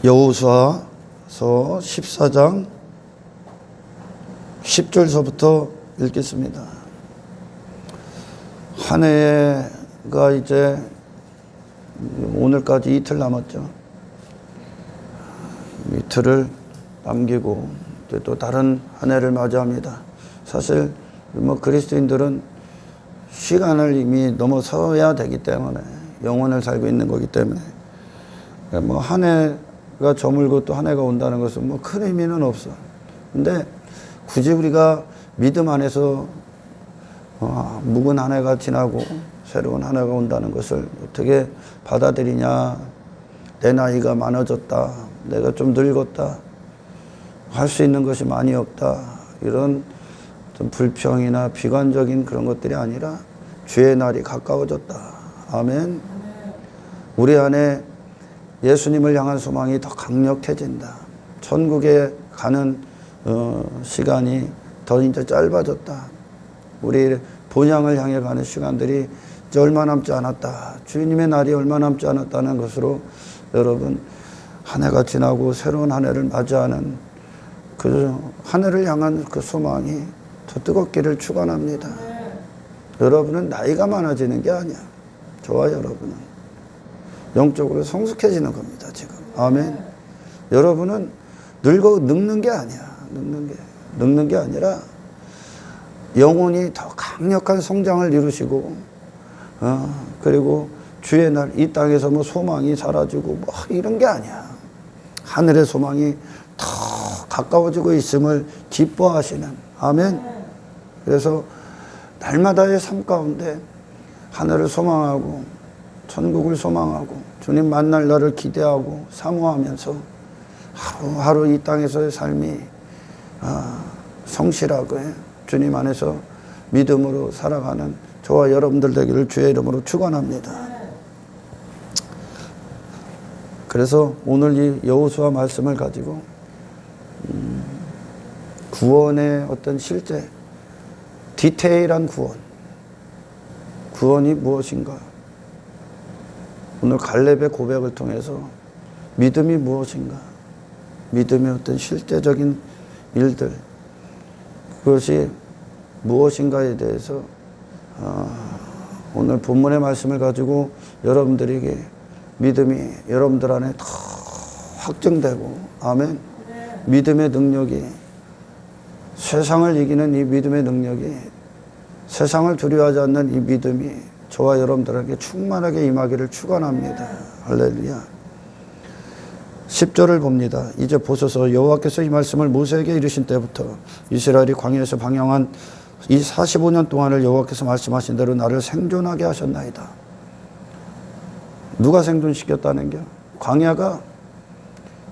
여호수아서 14장 10절서부터 읽겠습니다. 한 해가 이제 오늘까지 이틀 남았죠. 이틀을 남기고 이제 또 다른 한 해를 맞이합니다. 사실 그리스도인들은 시간을 이미 넘어서야 되기 때문에, 영혼을 살고 있는 거기 때문에 한 해가 저물고 또 한 해가 온다는 것은 큰 의미는 없어. 근데 굳이 우리가 믿음 안에서 묵은 한 해가 지나고 새로운 한 해가 온다는 것을 어떻게 받아들이냐. 내 나이가 많아졌다, 내가 좀 늙었다, 할 수 있는 것이 많이 없다, 이런 좀 불평이나 비관적인 그런 것들이 아니라 주의 날이 가까워졌다. 아멘. 우리 안에 예수님을 향한 소망이 더 강력해진다. 천국에 가는 시간이 더 이제 짧아졌다. 우리 본향을 향해 가는 시간들이 이제 얼마 남지 않았다. 주님의 날이 얼마 남지 않았다는 것으로 여러분, 한 해가 지나고 새로운 한 해를 맞이하는 그 한 해를 향한 그 소망이 더 뜨겁기를 축원합니다. 여러분은 나이가 많아지는 게 아니야. 저와 여러분은 영적으로 성숙해지는 겁니다, 지금. 아멘. 여러분은 늙는 게 아니야. 늙는 게 아니라 영혼이 더 강력한 성장을 이루시고, 그리고 주의 날 이 땅에서 소망이 사라지고 이런 게 아니야. 하늘의 소망이 더 가까워지고 있음을 기뻐하시는. 아멘. 그래서 날마다의 삶 가운데 하늘을 소망하고 천국을 소망하고 주님 만날 날을 기대하고 사모하면서 하루하루 이 땅에서의 삶이 성실하고 주님 안에서 믿음으로 살아가는 저와 여러분들 되기를 주의 이름으로 축원합니다. 그래서 오늘 이 여호수아 말씀을 가지고 구원의 어떤 실제 디테일한 구원이 무엇인가, 오늘 갈렙의 고백을 통해서 믿음이 무엇인가, 믿음의 어떤 실제적인 일들, 그것이 무엇인가에 대해서 오늘 본문의 말씀을 가지고 여러분들에게 믿음이 여러분들 안에 더 확증되고, 아멘. 믿음의 능력이, 세상을 이기는 이 믿음의 능력이, 세상을 두려워하지 않는 이 믿음이 저와 여러분들에게 충만하게 임하기를 축원합니다. 할렐루야. 10절을 봅니다. 이제 보소서, 여호와께서 이 말씀을 모세에게 이르신 때부터 이스라엘이 광야에서 방황한 이 45년 동안을 여호와께서 말씀하신 대로 나를 생존하게 하셨나이다. 누가 생존시켰다는 게? 광야가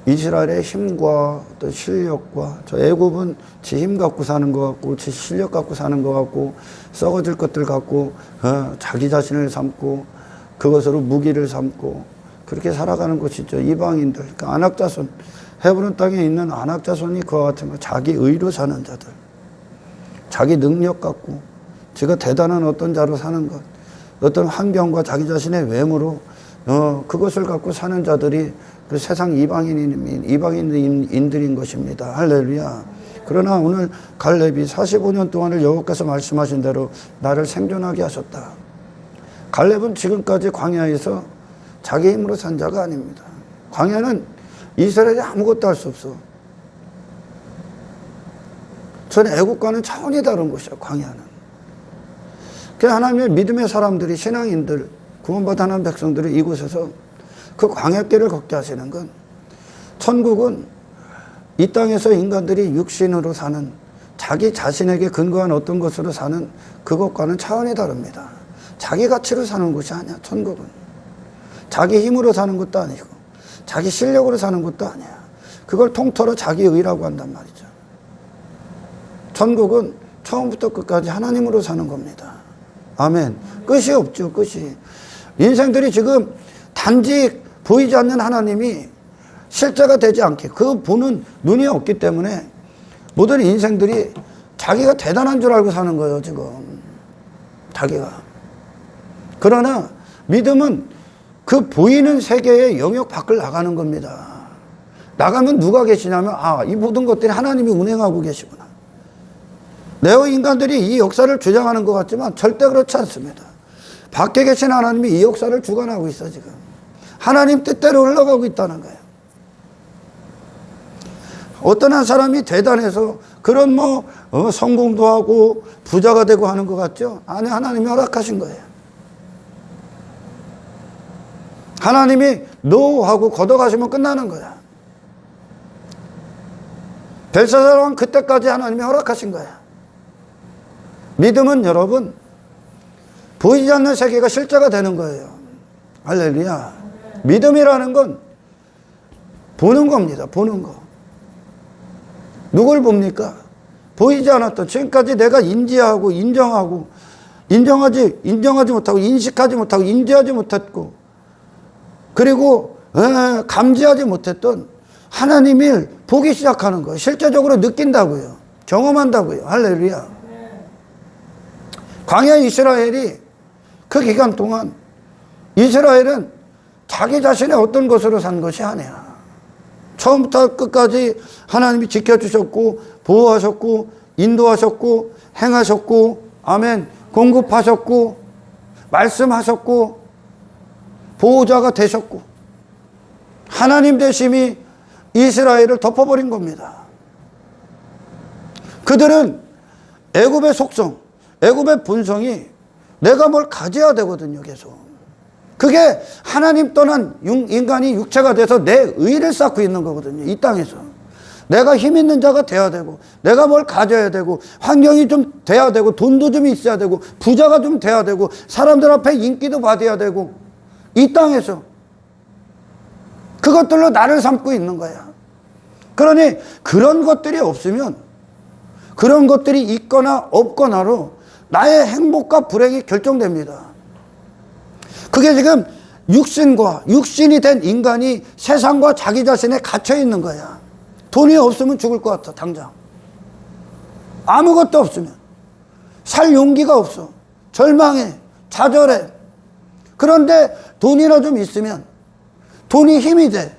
이스라엘의 힘과 또 실력과, 저 애굽은 지 힘 갖고 사는 것 같고 지 실력 갖고 사는 것 같고 썩어질 것들 갖고 자기 자신을 삼고 그것으로 무기를 삼고 그렇게 살아가는 것이죠. 이방인들, 그러니까 안악자손, 헤브론 땅에 있는 안악자손이 그와 같은 거, 자기 의로 사는 자들, 자기 능력 갖고 제가 대단한 어떤 자로 사는 것, 어떤 환경과 자기 자신의 외모로 그것을 갖고 사는 자들이 그 세상 이방인들인 것입니다. 할렐루야. 그러나 오늘 갈렙이 45년 동안을 여호와께서 말씀하신 대로 나를 생존하게 하셨다. 갈렙은 지금까지 광야에서 자기 힘으로 산 자가 아닙니다. 광야는 이스라엘이 아무것도 할 수 없어. 전 애국과는 차원이 다른 곳이야, 광야는. 그래서 하나님의 믿음의 사람들이, 신앙인들, 구원받아 하는 백성들이 이곳에서 그 광야길을 걷게 하시는 건, 천국은 이 땅에서 인간들이 육신으로 사는, 자기 자신에게 근거한 어떤 것으로 사는 그것과는 차원이 다릅니다. 자기 가치로 사는 곳이 아니야, 천국은. 자기 힘으로 사는 것도 아니고 자기 실력으로 사는 것도 아니야. 그걸 통틀어 자기 의라고 한단 말이죠. 천국은 처음부터 끝까지 하나님으로 사는 겁니다. 아멘. 끝이 없죠, 끝이. 인생들이 지금 단지 보이지 않는 하나님이 실제가 되지 않게, 그 보는 눈이 없기 때문에 모든 인생들이 자기가 대단한 줄 알고 사는 거예요, 지금. 자기가. 그러나 믿음은 그 보이는 세계의 영역 밖을 나가는 겁니다. 나가면 누가 계시냐면, 아, 이 모든 것들이 하나님이 운행하고 계시구나. 네오 인간들이 이 역사를 주장하는 것 같지만 절대 그렇지 않습니다. 밖에 계신 하나님이 이 역사를 주관하고 있어, 지금. 하나님 뜻대로 흘러가고 있다는 거예요. 어떤 한 사람이 대단해서 그런 성공도 하고 부자가 되고 하는 것 같죠? 아니, 하나님이 허락하신 거예요. 하나님이 노 하고 걷어가시면 끝나는 거야. 벨사살 왕 그때까지 하나님이 허락하신 거야. 믿음은 여러분, 보이지 않는 세계가 실제가 되는 거예요. 할렐루야. 믿음이라는 건 보는 겁니다. 보는 거. 누굴 봅니까? 보이지 않았던, 지금까지 내가 인지하고 인정하고 인정하지 못하고 인식하지 못하고 인지하지 못했고, 그리고 감지하지 못했던 하나님을 보기 시작하는 거예요. 실제적으로 느낀다고요. 경험한다고요. 할렐루야. 광야 이스라엘이 그 기간 동안 이스라엘은 자기 자신의 어떤 것으로 산 것이 아니야. 처음부터 끝까지 하나님이 지켜주셨고 보호하셨고 인도하셨고 행하셨고, 아멘, 공급하셨고 말씀하셨고 보호자가 되셨고, 하나님 되심이 이스라엘을 덮어버린 겁니다. 그들은 애굽의 속성, 애굽의 본성이 내가 뭘 가져야 되거든요. 계속 그게 하나님 떠난 인간이 육체가 돼서 내 의를 쌓고 있는 거거든요. 이 땅에서 내가 힘 있는 자가 돼야 되고, 내가 뭘 가져야 되고, 환경이 좀 돼야 되고, 돈도 좀 있어야 되고, 부자가 좀 돼야 되고, 사람들 앞에 인기도 받아야 되고, 이 땅에서 그것들로 나를 삼고 있는 거야. 그러니 그런 것들이 없으면, 그런 것들이 있거나 없거나로 나의 행복과 불행이 결정됩니다. 그게 지금 육신이 된 인간이 세상과 자기 자신에 갇혀 있는 거야. 돈이 없으면 죽을 것 같아, 당장. 아무것도 없으면. 살 용기가 없어. 절망해. 좌절해. 그런데 돈이나 좀 있으면, 돈이 힘이 돼.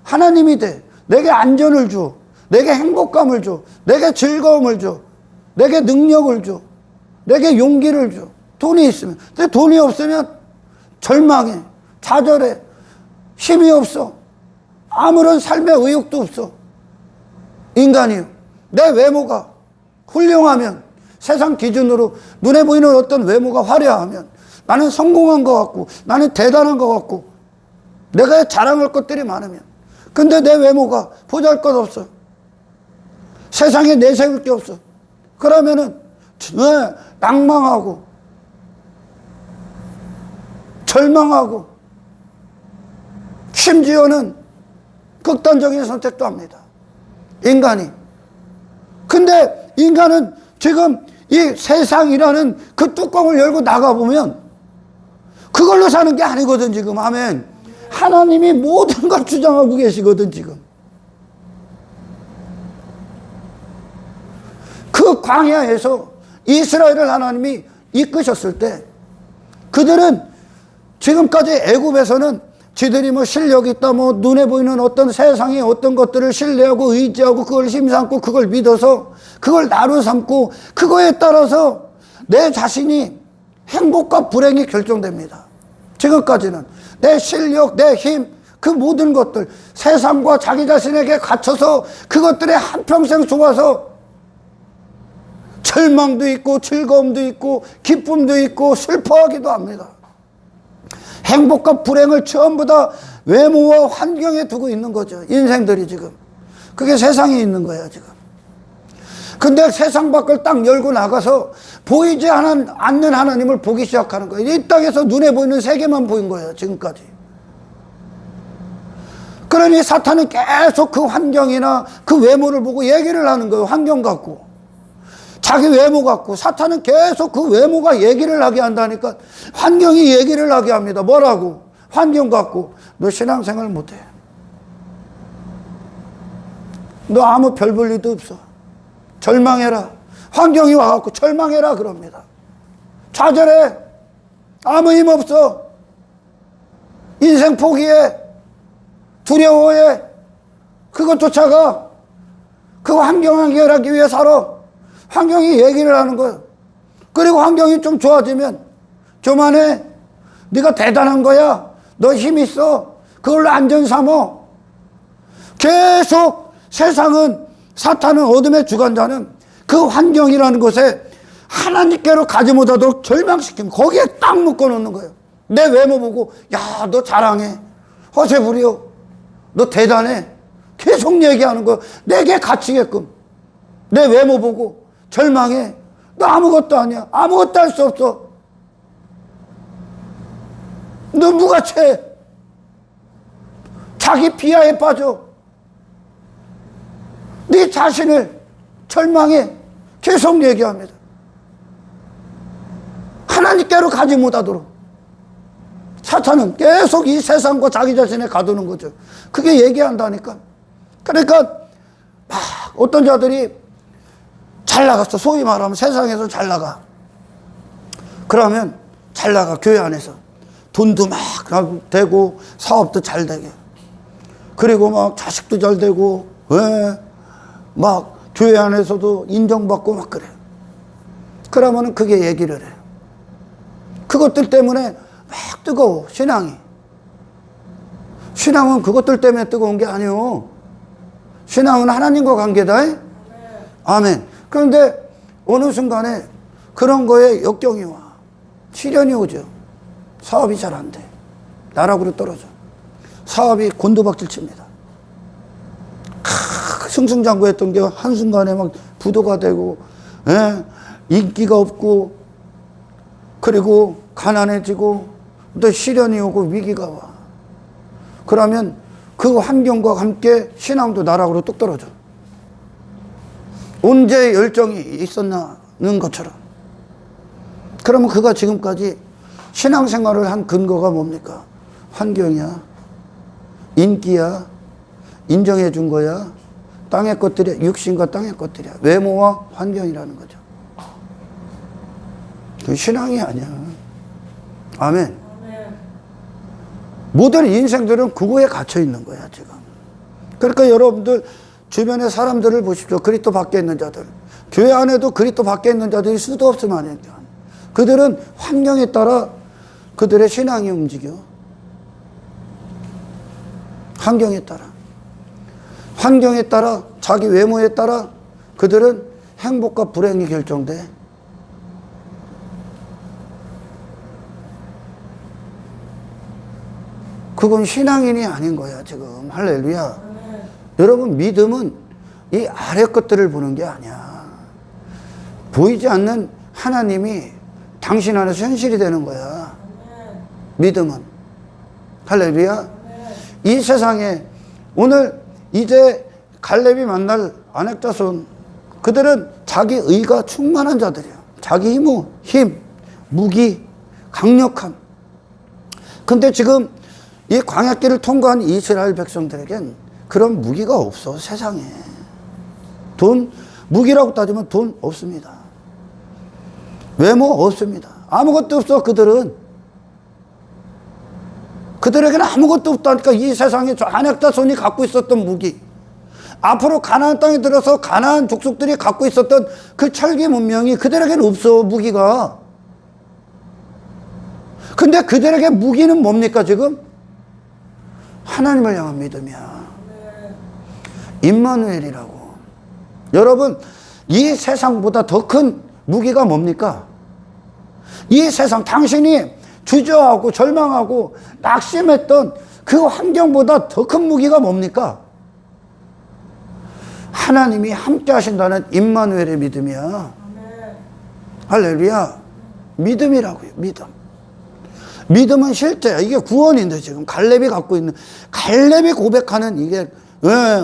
하나님이 돼. 내게 안전을 줘. 내게 행복감을 줘. 내게 즐거움을 줘. 내게 능력을 줘. 내게 용기를 줘. 돈이 있으면. 근데 돈이 없으면 절망해. 좌절해. 힘이 없어. 아무런 삶의 의욕도 없어. 인간이요. 내 외모가 훌륭하면, 세상 기준으로 눈에 보이는 어떤 외모가 화려하면 나는 성공한 것 같고, 나는 대단한 것 같고, 내가 자랑할 것들이 많으면, 근데 내 외모가 보잘것없어. 세상에 내세울 게 없어. 그러면은 낭망하고 절망하고, 심지어는 극단적인 선택도 합니다. 인간이. 근데 인간은 지금 이 세상이라는 그 뚜껑을 열고 나가보면 그걸로 사는 게 아니거든, 지금. 아멘. 하나님이 모든 걸 주장하고 계시거든, 지금. 그 광야에서 이스라엘을 하나님이 이끄셨을 때, 그들은 지금까지 애굽에서는 지들이 실력이 있다, 눈에 보이는 어떤 세상의 어떤 것들을 신뢰하고 의지하고 그걸 힘삼고 그걸 믿어서 그걸 나로 삼고, 그거에 따라서 내 자신이 행복과 불행이 결정됩니다. 지금까지는 내 실력, 내 힘, 그 모든 것들, 세상과 자기 자신에게 갇혀서 그것들에 한평생 좋아서 절망도 있고 즐거움도 있고 기쁨도 있고 슬퍼하기도 합니다. 행복과 불행을 전부 다 외모와 환경에 두고 있는 거죠. 인생들이 지금. 그게 세상에 있는 거야, 지금. 근데 세상 밖을 딱 열고 나가서 보이지 않는 하나님을 보기 시작하는 거예요. 이 땅에서 눈에 보이는 세계만 보인 거예요, 지금까지. 그러니 사탄은 계속 그 환경이나 그 외모를 보고 얘기를 하는 거예요. 환경 갖고. 자기 외모 갖고. 사탄은 계속 그 외모가 얘기를 하게 한다니까 환경이 얘기를 하게 합니다. 뭐라고? 환경 갖고. 너 신앙생활 못해. 너 아무 별 볼 일도 없어. 절망해라. 환경이 와갖고 절망해라 그럽니다. 좌절해. 아무 힘 없어. 인생 포기해. 두려워해. 그것조차가 그 환경을 해결하기 위해 살아. 환경이 얘기를 하는 거예요. 그리고 환경이 좀 좋아지면 교만해. 네가 대단한 거야. 너 힘 있어. 그걸로 안전 삼어. 계속 세상은, 사탄은, 어둠의 주관자는 그 환경이라는 곳에 하나님께로 가지 못하도록 절망시키면 거기에 딱 묶어놓는 거예요. 내 외모 보고 야, 너 자랑해. 허세 부려. 너 대단해. 계속 얘기하는 거예요. 내게 갇히게끔. 내 외모 보고 절망해. 너 아무것도 아니야. 아무것도 할 수 없어. 너 무가치해. 자기 비하에 빠져. 네 자신을 절망해. 계속 얘기합니다. 하나님께로 가지 못하도록 사탄은 계속 이 세상과 자기 자신에 가두는 거죠. 그게 얘기한다니까. 그러니까 막 어떤 자들이 잘 나갔어. 소위 말하면 세상에서 잘 나가. 그러면 잘 나가. 교회 안에서 돈도 막 되고 사업도 잘 되게, 그리고 막 자식도 잘 되고, 막 교회 안에서도 인정받고 막 그래. 그러면은 그게 얘기를 해. 그것들 때문에 막 뜨거워. 신앙은 그것들 때문에 뜨거운 게 아니요. 신앙은 하나님과 관계다. 아멘. 그런데 어느 순간에 그런 거에 역경이 와. 시련이 오죠. 사업이 잘 안 돼. 나락으로 떨어져. 사업이 곤두박질 칩니다. 승승장구했던 게 한순간에 막 부도가 되고, 인기가 없고, 그리고 가난해지고, 또 시련이 오고 위기가 와. 그러면 그 환경과 함께 신앙도 나락으로 뚝 떨어져. 언제 열정이 있었나는 것처럼. 그러면 그가 지금까지 신앙생활을 한 근거가 뭡니까? 환경이야, 인기야, 인정해 준 거야, 땅의 것들이야, 육신과 땅의 것들이야. 외모와 환경이라는 거죠. 그 신앙이 아니야. 아멘. 모든 인생들은 그거에 갇혀 있는 거야, 지금. 그러니까 여러분들 주변의 사람들을 보십시오. 그리스도 밖에 있는 자들. 교회 안에도 그리스도 밖에 있는 자들이 수도 없으면 안 돼요. 그들은 환경에 따라 그들의 신앙이 움직여. 환경에 따라. 환경에 따라, 자기 외모에 따라 그들은 행복과 불행이 결정돼. 그건 신앙인이 아닌 거야, 지금. 할렐루야. 여러분, 믿음은 이 아래 것들을 보는 게 아니야. 보이지 않는 하나님이 당신 안에서 현실이 되는 거야. 믿음은. 할렐루야. 이 세상에 오늘 이제 갈렙이 만날 아넥자손, 그들은 자기 의가 충만한 자들이야. 자기 힘, 무기, 강력함. 근데 지금 이 광야길을 통과한 이스라엘 백성들에겐 그런 무기가 없어, 세상에. 무기라고 따지면 돈 없습니다. 외모 없습니다. 아무것도 없어, 그들에게는 아무것도 없다니까. 이 세상에 저 아넥자손이 갖고 있었던 무기, 앞으로 가나안 땅에 들어서 가나안 족속들이 갖고 있었던 그 철기 문명이 그들에게는 없어, 무기가. 근데 그들에게 무기는 뭡니까, 지금? 하나님을 향한 믿음이야. 임마누엘이라고. 여러분, 이 세상보다 더 큰 무기가 뭡니까? 이 세상, 당신이 주저하고 절망하고 낙심했던 그 환경보다 더 큰 무기가 뭡니까? 하나님이 함께 하신다는 임마누엘의 믿음이야. 할렐루야. 믿음이라고요, 믿음. 믿음은 실제야. 이게 구원인데, 지금 갈렙이 갖고 있는, 갈렙이 고백하는 이게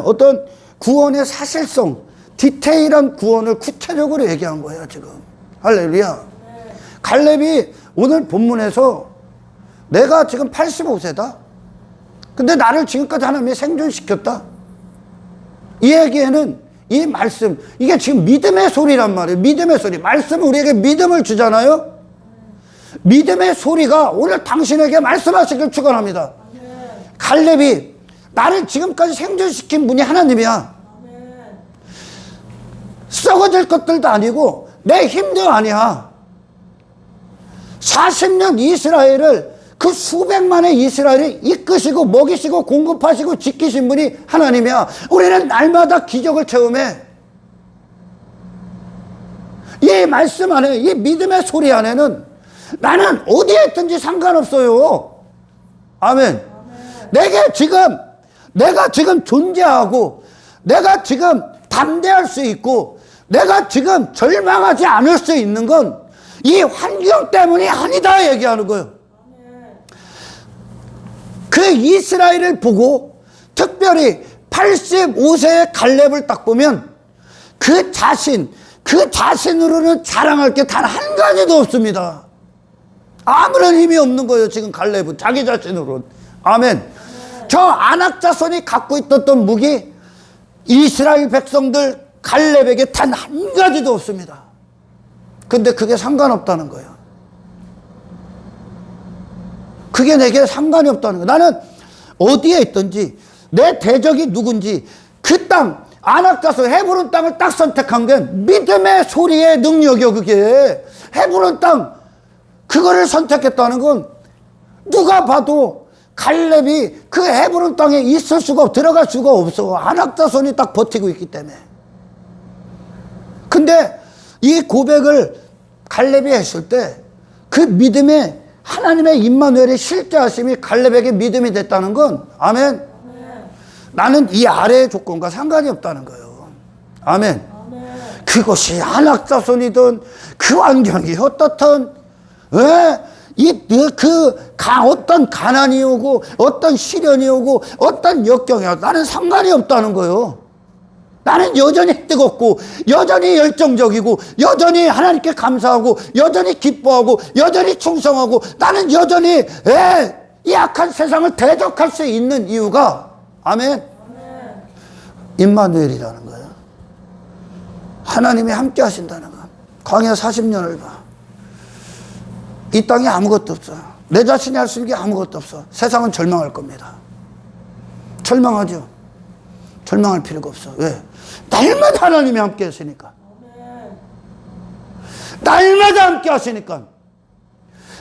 어떤 구원의 사실성, 디테일한 구원을 구체적으로 얘기한 거예요, 지금. 할렐루야. 갈렙이 오늘 본문에서 내가 지금 85세다. 근데 나를 지금까지 하나님이 생존시켰다. 이 얘기에는 이 말씀, 이게 지금 믿음의 소리란 말이에요. 믿음의 소리. 말씀은 우리에게 믿음을 주잖아요. 믿음의 소리가 오늘 당신에게 말씀하시길 축원합니다. 갈렙이 나를 지금까지 생존시킨 분이 하나님이야. 썩어질 것들도 아니고 내 힘도 아니야. 40년 이스라엘을, 그 수백만의 이스라엘을 이끄시고 먹이시고 공급하시고 지키신 분이 하나님이야. 우리는 날마다 기적을 체험해. 이 말씀 안에, 이 믿음의 소리 안에는 나는 어디에 있든지 상관없어요. 아멘. 내가 지금 존재하고, 내가 지금 담대할 수 있고, 내가 지금 절망하지 않을 수 있는 건 이 환경 때문이 아니다 얘기하는 거예요. 그 이스라엘을 보고 특별히 85세의 갈렙을 딱 보면 그 자신으로는 자랑할 게 단 한 가지도 없습니다. 아무런 힘이 없는 거예요. 지금 갈렙은 자기 자신으로는. 아멘. 저 아낙 자손이 갖고 있었던 무기, 이스라엘 백성들 갈렙에게 단 한 가지도 없습니다. 근데 그게 상관없다는 거예요. 그게 내게 상관이 없다는 거예요. 나는 어디에 있든지 내 대적이 누군지 그 땅, 아낙 자손 헤브론 땅을 딱 선택한 게 믿음의 소리의 능력이요. 그게 헤브론 땅, 그거를 선택했다는 건 누가 봐도 갈렙이 그 헤브론 땅에 있을 수가, 들어갈 수가 없어. 아낙 자손이 딱 버티고 있기 때문에. 근데 이 고백을 갈렙이 했을 때 그 믿음의, 하나님의 임마누엘의 실제하심이 갈렙에게 믿음이 됐다는 건, 아멘. 나는 이 아래의 조건과 상관이 없다는 거예요. 아멘. 그것이 아낙 자손이든 그 환경이 어떻든, 어떤 가난이 오고 어떤 시련이 오고 어떤 역경이 오고 나는 상관이 없다는 거예요. 나는 여전히 뜨겁고 여전히 열정적이고 여전히 하나님께 감사하고 여전히 기뻐하고 여전히 충성하고 나는 여전히 이 악한 세상을 대적할 수 있는 이유가, 아멘, 임마누엘이라는 거예요. 하나님이 함께 하신다는 거. 광야 40년을 봐. 이 땅에 아무것도 없어. 내 자신이 할 수 있는 게 아무것도 없어. 세상은 절망할 겁니다. 절망하죠. 절망할 필요가 없어. 왜? 날마다 하나님이 함께 하시니까. 날마다 함께 하시니까.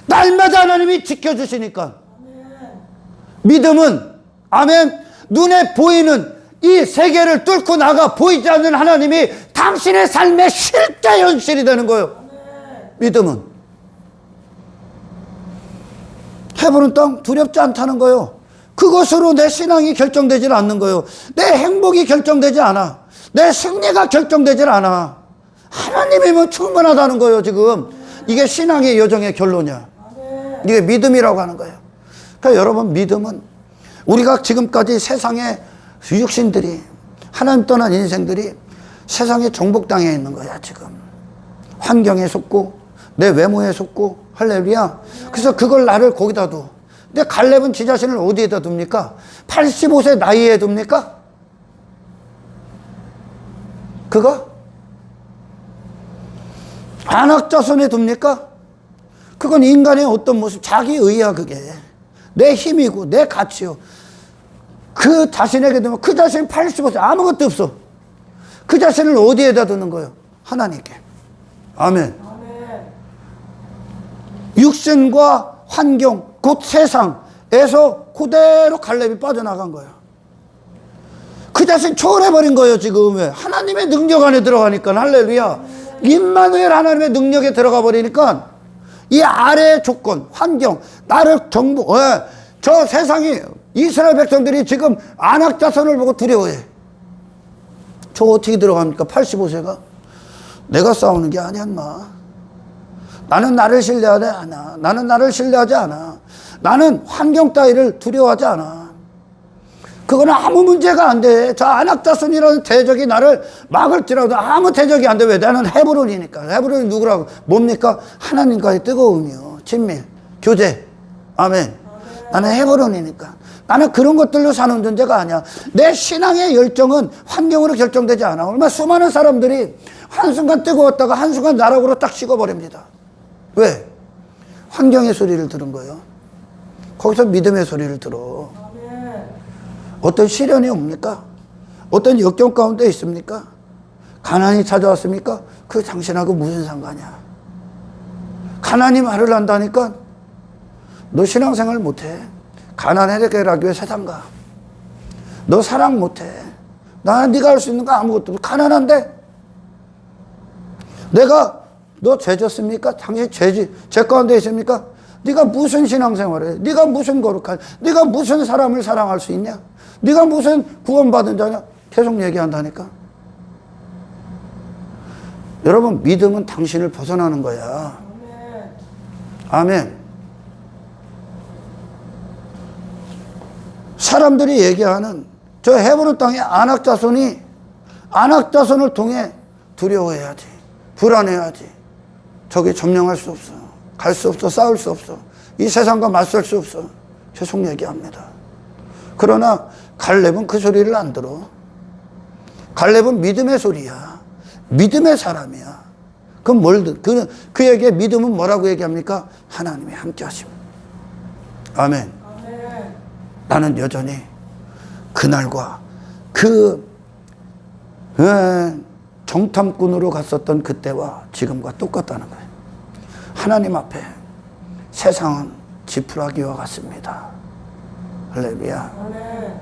날마다 하나님이 지켜주시니까. 믿음은, 아멘, 눈에 보이는 이 세계를 뚫고 나가 보이지 않는 하나님이 당신의 삶의 실제 현실이 되는 거예요. 믿음은. 헤브론 땅 두렵지 않다는 거예요. 그것으로 내 신앙이 결정되질 않는 거예요. 내 행복이 결정되지 않아. 내 승리가 결정되질 않아. 하나님이면 충분하다는 거예요. 지금 이게 신앙의 여정의 결론이야. 이게 믿음이라고 하는 거예요. 그러니까 여러분, 믿음은 우리가 지금까지 세상의 육신들이, 하나님 떠난 인생들이 세상에 정복당해 있는 거야. 지금 환경에 속고 내 외모에 속고, 할렐루야. 그래서 그걸 나를 거기다 둬. 근데 갈렙은 지 자신을 어디에다 둡니까? 85세 나이에 둡니까? 그가? 아낙 자손에 둡니까? 그건 인간의 어떤 모습, 자기 의야. 그게 내 힘이고 내 가치요. 그 자신에게 두면 그 자신 85세 아무것도 없어. 그 자신을 어디에다 두는 거예요? 하나님께. 아멘. 육신과 환경, 곧 세상에서 그대로 갈렙이 빠져나간 거예요. 그 자신 초월해버린 거예요. 지금 왜? 하나님의 능력 안에 들어가니까. 할렐루야. 임마누엘 하나님의 능력에 들어가 버리니까 이 아래의 조건, 환경, 나를 정복, 저 세상이, 이스라엘 백성들이 지금 아낙 자손을 보고 두려워해. 저 어떻게 들어갑니까? 85세가? 내가 싸우는 게 아니야, 인마. 나는 나를 신뢰하지 않아. 나는 나를 신뢰하지 않아. 나는 환경 따위를 두려워하지 않아. 그거는 아무 문제가 안 돼. 저 아낙 자손이라는 대적이 나를 막을지라도 아무 대적이 안 돼. 왜? 나는 헤브론이니까. 헤브론이 누구라고? 뭡니까? 하나님과의 뜨거움이요, 친밀, 교제. 아멘. 나는 헤브론이니까. 나는 그런 것들로 사는 존재가 아니야. 내 신앙의 열정은 환경으로 결정되지 않아. 얼마나 수많은 사람들이 한순간 뜨거웠다가 한순간 나락으로 딱 식어버립니다. 왜? 환경의 소리를 들은 거예요. 거기서 믿음의 소리를 들어. 어떤 시련이 옵니까? 어떤 역경 가운데 있습니까? 가난이 찾아왔습니까? 그 당신하고 무슨 상관이야? 가난이 말을 한다니까 너 신앙생활 못해. 가난 해결하기 위해 세상 가. 너 사랑 못해. 네가 할 수 있는 거 아무것도 없어. 가난한데 내가 너 죄졌습니까? 당신 죄 가운데 있습니까? 네가 무슨 신앙생활을 해? 네가 무슨 거룩한, 네가 무슨 사람을 사랑할 수 있냐? 네가 무슨 구원받은 자냐? 계속 얘기한다니까. 여러분, 믿음은 당신을 벗어나는 거야. 아멘. 사람들이 얘기하는 저 헤브론 땅의 안악자손을 통해 두려워해야지, 불안해야지. 저기 점령할 수 없어, 갈 수 없어, 싸울 수 없어, 이 세상과 맞설 수 없어. 계속 얘기합니다. 그러나 갈렙은 그 소리를 안 들어. 갈렙은 믿음의 소리야. 믿음의 사람이야. 그에게 믿음은 뭐라고 얘기합니까? 하나님이 함께 하심. 아멘. 아멘. 나는 여전히 그날과 정탐꾼으로 갔었던 그때와 지금과 똑같다는 거예요. 하나님 앞에 세상은 지푸라기와 같습니다. 할렐루야. 아멘.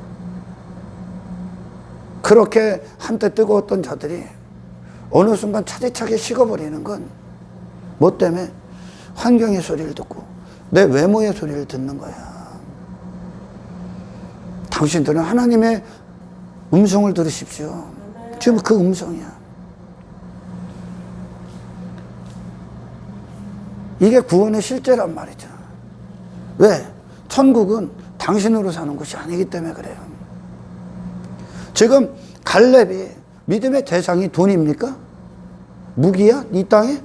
그렇게 한때 뜨거웠던 자들이 어느 순간 차디차게 식어버리는 건 뭐 때문에? 환경의 소리를 듣고 내 외모의 소리를 듣는 거야. 당신들은 하나님의 음성을 들으십시오. 지금 그 음성이야. 이게 구원의 실제란 말이죠. 왜? 천국은 당신으로 사는 것이 아니기 때문에 그래요. 지금 갈렙이 믿음의 대상이 돈입니까? 무기야? 이 땅에?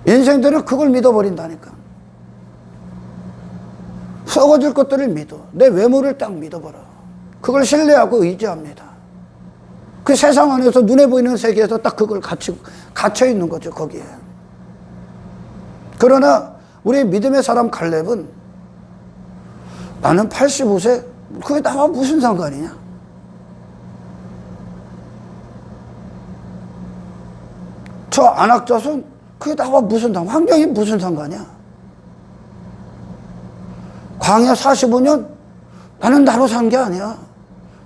인생들은 그걸 믿어버린다니까. 썩어질 것들을 믿어. 내 외모를 딱 믿어버려. 그걸 신뢰하고 의지합니다. 그 세상 안에서 눈에 보이는 세계에서 딱 그걸 갇혀 있는 거죠, 거기에. 그러나 우리 믿음의 사람 갈렙은 나는 85세, 그게 나와 무슨 상관이냐? 저 안악자손, 그게 나와 무슨 상관, 환경이 무슨 상관이야? 광야 45년, 나는 나로 산 게 아니야.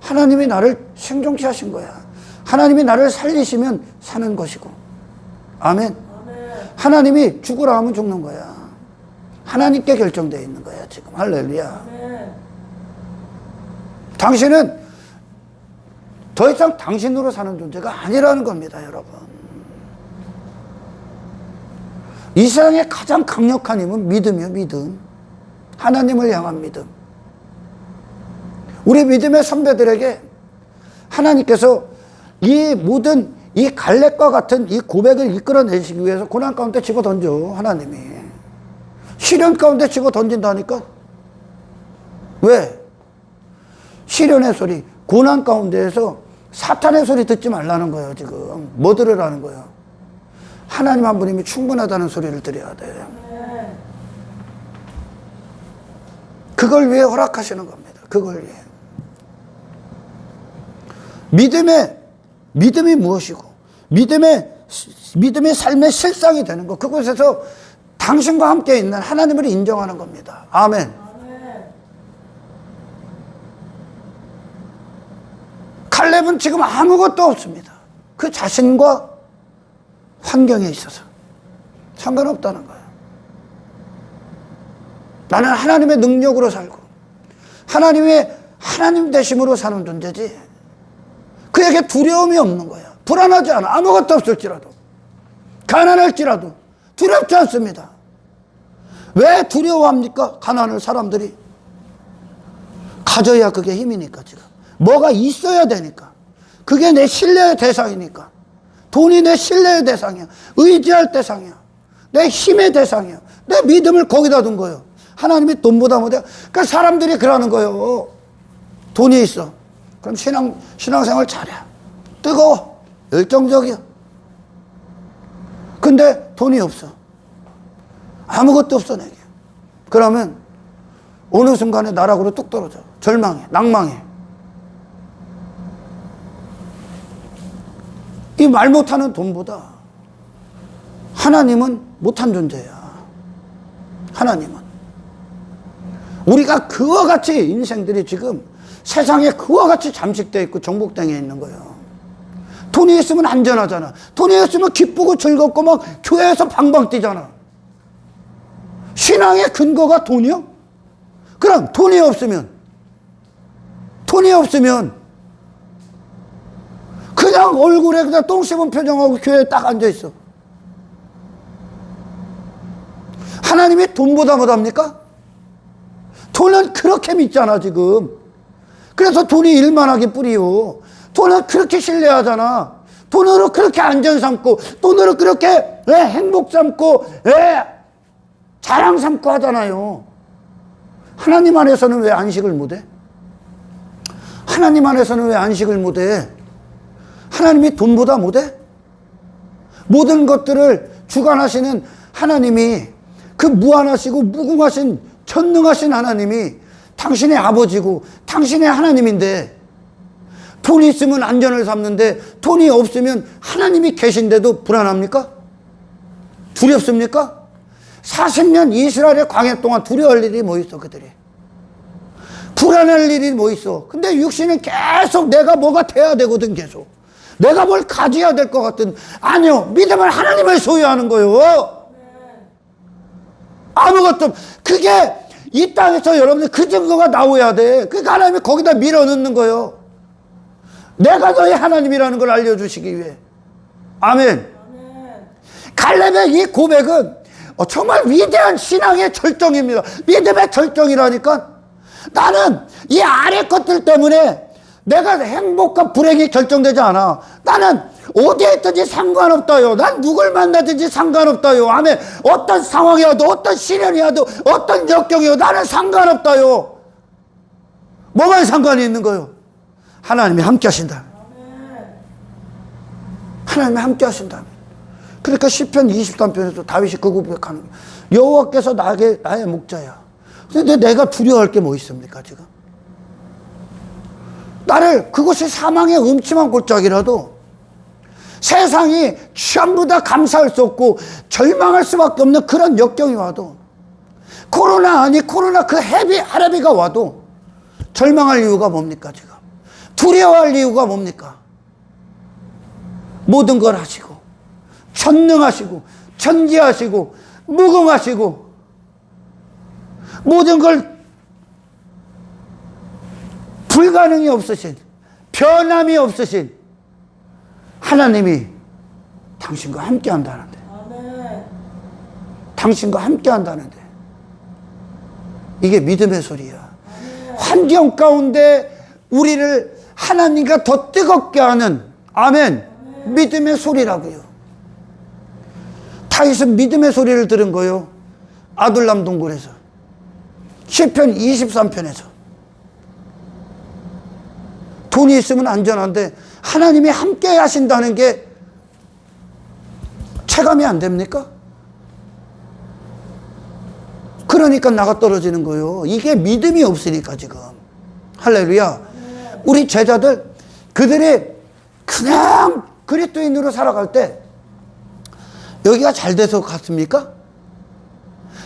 하나님이 나를 생존케 하신 거야. 하나님이 나를 살리시면 사는 것이고. 아멘. 하나님이 죽으라 하면 죽는 거야. 하나님께 결정되어 있는 거야, 지금. 할렐루야. 당신은 더 이상 당신으로 사는 존재가 아니라는 겁니다, 여러분. 이 세상에 가장 강력한 힘은 믿음이요, 믿음. 하나님을 향한 믿음. 우리 믿음의 선배들에게 하나님께서 이 모든 이 갈렙과 같은 이 고백을 이끌어내시기 위해서 고난 가운데 집어 던져, 하나님이. 시련 가운데 집어 던진다니까? 왜? 시련의 소리, 고난 가운데에서 사탄의 소리 듣지 말라는 거예요, 지금. 뭐 들으라는 거예요? 하나님 한 분이면 충분하다는 소리를 들어야 돼. 그걸 위해 허락하시는 겁니다. 그걸 위해. 믿음이 무엇이고, 믿음의 삶의 실상이 되는 것, 그곳에서 당신과 함께 있는 하나님을 인정하는 겁니다. 아멘. 갈렙은 지금 아무것도 없습니다. 그 자신과 환경에 있어서 상관없다는 거예요. 나는 하나님의 능력으로 살고 하나님 되심으로 사는 존재지, 그에게 두려움이 없는 거야. 불안하지 않아. 아무것도 없을지라도, 가난할지라도 두렵지 않습니다. 왜 두려워합니까? 가난을 사람들이. 가져야 그게 힘이니까. 지금 뭐가 있어야 되니까. 그게 내 신뢰의 대상이니까. 돈이 내 신뢰의 대상이야. 의지할 대상이야. 내 힘의 대상이야. 내 믿음을 거기다 둔 거예요. 하나님이 돈보다 못해. 그러니까 사람들이 그러는 거예요. 돈이 있어. 그럼 신앙생활 잘해. 뜨거워. 열정적이야. 근데 돈이 없어. 아무것도 없어, 내게. 그러면 어느 순간에 나락으로 뚝 떨어져. 절망해, 낭망해. 이 말 못하는 돈보다 하나님은 못한 존재야. 하나님은. 우리가 그와 같이 인생들이 지금 세상에 그와 같이 잠식되어 있고 정복당해 있는 거예요. 돈이 있으면 안전하잖아. 돈이 있으면 기쁘고 즐겁고 막 교회에서 방방 뛰잖아. 신앙의 근거가 돈이요? 그럼 돈이 없으면 그냥 얼굴에 그냥 똥 씹은 표정하고 교회에 딱 앉아있어. 하나님이 돈보다 뭐답니까? 돈은 그렇게 믿잖아 지금. 그래서 돈이 일만하게 뿌리요. 돈은 그렇게 신뢰하잖아. 돈으로 그렇게 안전 삼고, 돈으로 그렇게 행복 삼고, 자랑 삼고 하잖아요. 하나님 안에서는 왜 안식을 못해? 하나님 안에서는 왜 안식을 못해? 하나님이 돈보다 못해? 모든 것들을 주관하시는 하나님이, 그 무한하시고 무궁하신 전능하신 하나님이 당신의 아버지고 당신의 하나님인데, 돈이 있으면 안전을 삼는데 돈이 없으면 하나님이 계신데도 불안합니까? 두렵습니까? 40년 이스라엘의 광야 동안 두려워할 일이 뭐 있어 그들이? 불안할 일이 뭐 있어? 근데 육신은 계속 내가 뭐가 돼야 되거든. 계속 내가 뭘 가져야 될 것 같은. 아니요, 믿음은 하나님을 소유하는 거요. 아무것도. 그게 이 땅에서 여러분들 그 증거가 나와야 돼. 그러니까 하나님이 거기다 밀어넣는 거예요. 내가 너의 하나님이라는 걸 알려주시기 위해. 아멘. 갈렙의 이 고백은 정말 위대한 신앙의 절정입니다. 믿음의 절정이라니까. 나는 이 아래 것들 때문에 내가 행복과 불행이 결정되지 않아. 나는 어디에 있든지 상관없다요. 난 누굴 만나든지 상관없다요. 아멘. 어떤 상황이 와도, 어떤 시련이 와도, 어떤 역경이 와도 나는 상관없다요. 뭐만 상관이 있는 거요? 하나님이 함께 하신다. 하나님이 함께 하신다. 그러니까 시편 23편에서 다윗이 그 고백하는 거예요. 여호와께서 나의 목자야. 근데 내가 두려워할 게 뭐 있습니까 지금? 나를, 그것이 사망의 음침한 골짜기라도, 세상이 전부 다 감사할 수 없고 절망할 수밖에 없는 그런 역경이 와도, 코로나 아니 코로나 그 하레비가 와도 절망할 이유가 뭡니까 지금? 두려워할 이유가 뭡니까? 모든 걸 하시고 전능하시고 전지하시고 무궁하시고 모든 걸 불가능이 없으신, 변함이 없으신 하나님이 당신과 함께 한다는데, 당신과 함께 한다는데, 이게 믿음의 소리야. 환경 가운데 우리를 하나님과 더 뜨겁게 하는, 아멘, 믿음의 소리라고요. 다윗은 믿음의 소리를 들은 거요. 아둘람 동굴에서, 시편 23편에서. 돈이 있으면 안전한데 하나님이 함께 하신다는 게 체감이 안 됩니까? 그러니까 나가 떨어지는 거예요. 이게 믿음이 없으니까 지금. 할렐루야. 우리 제자들, 그들이 그냥 그리스도인으로 살아갈 때 여기가 잘 돼서 갔습니까?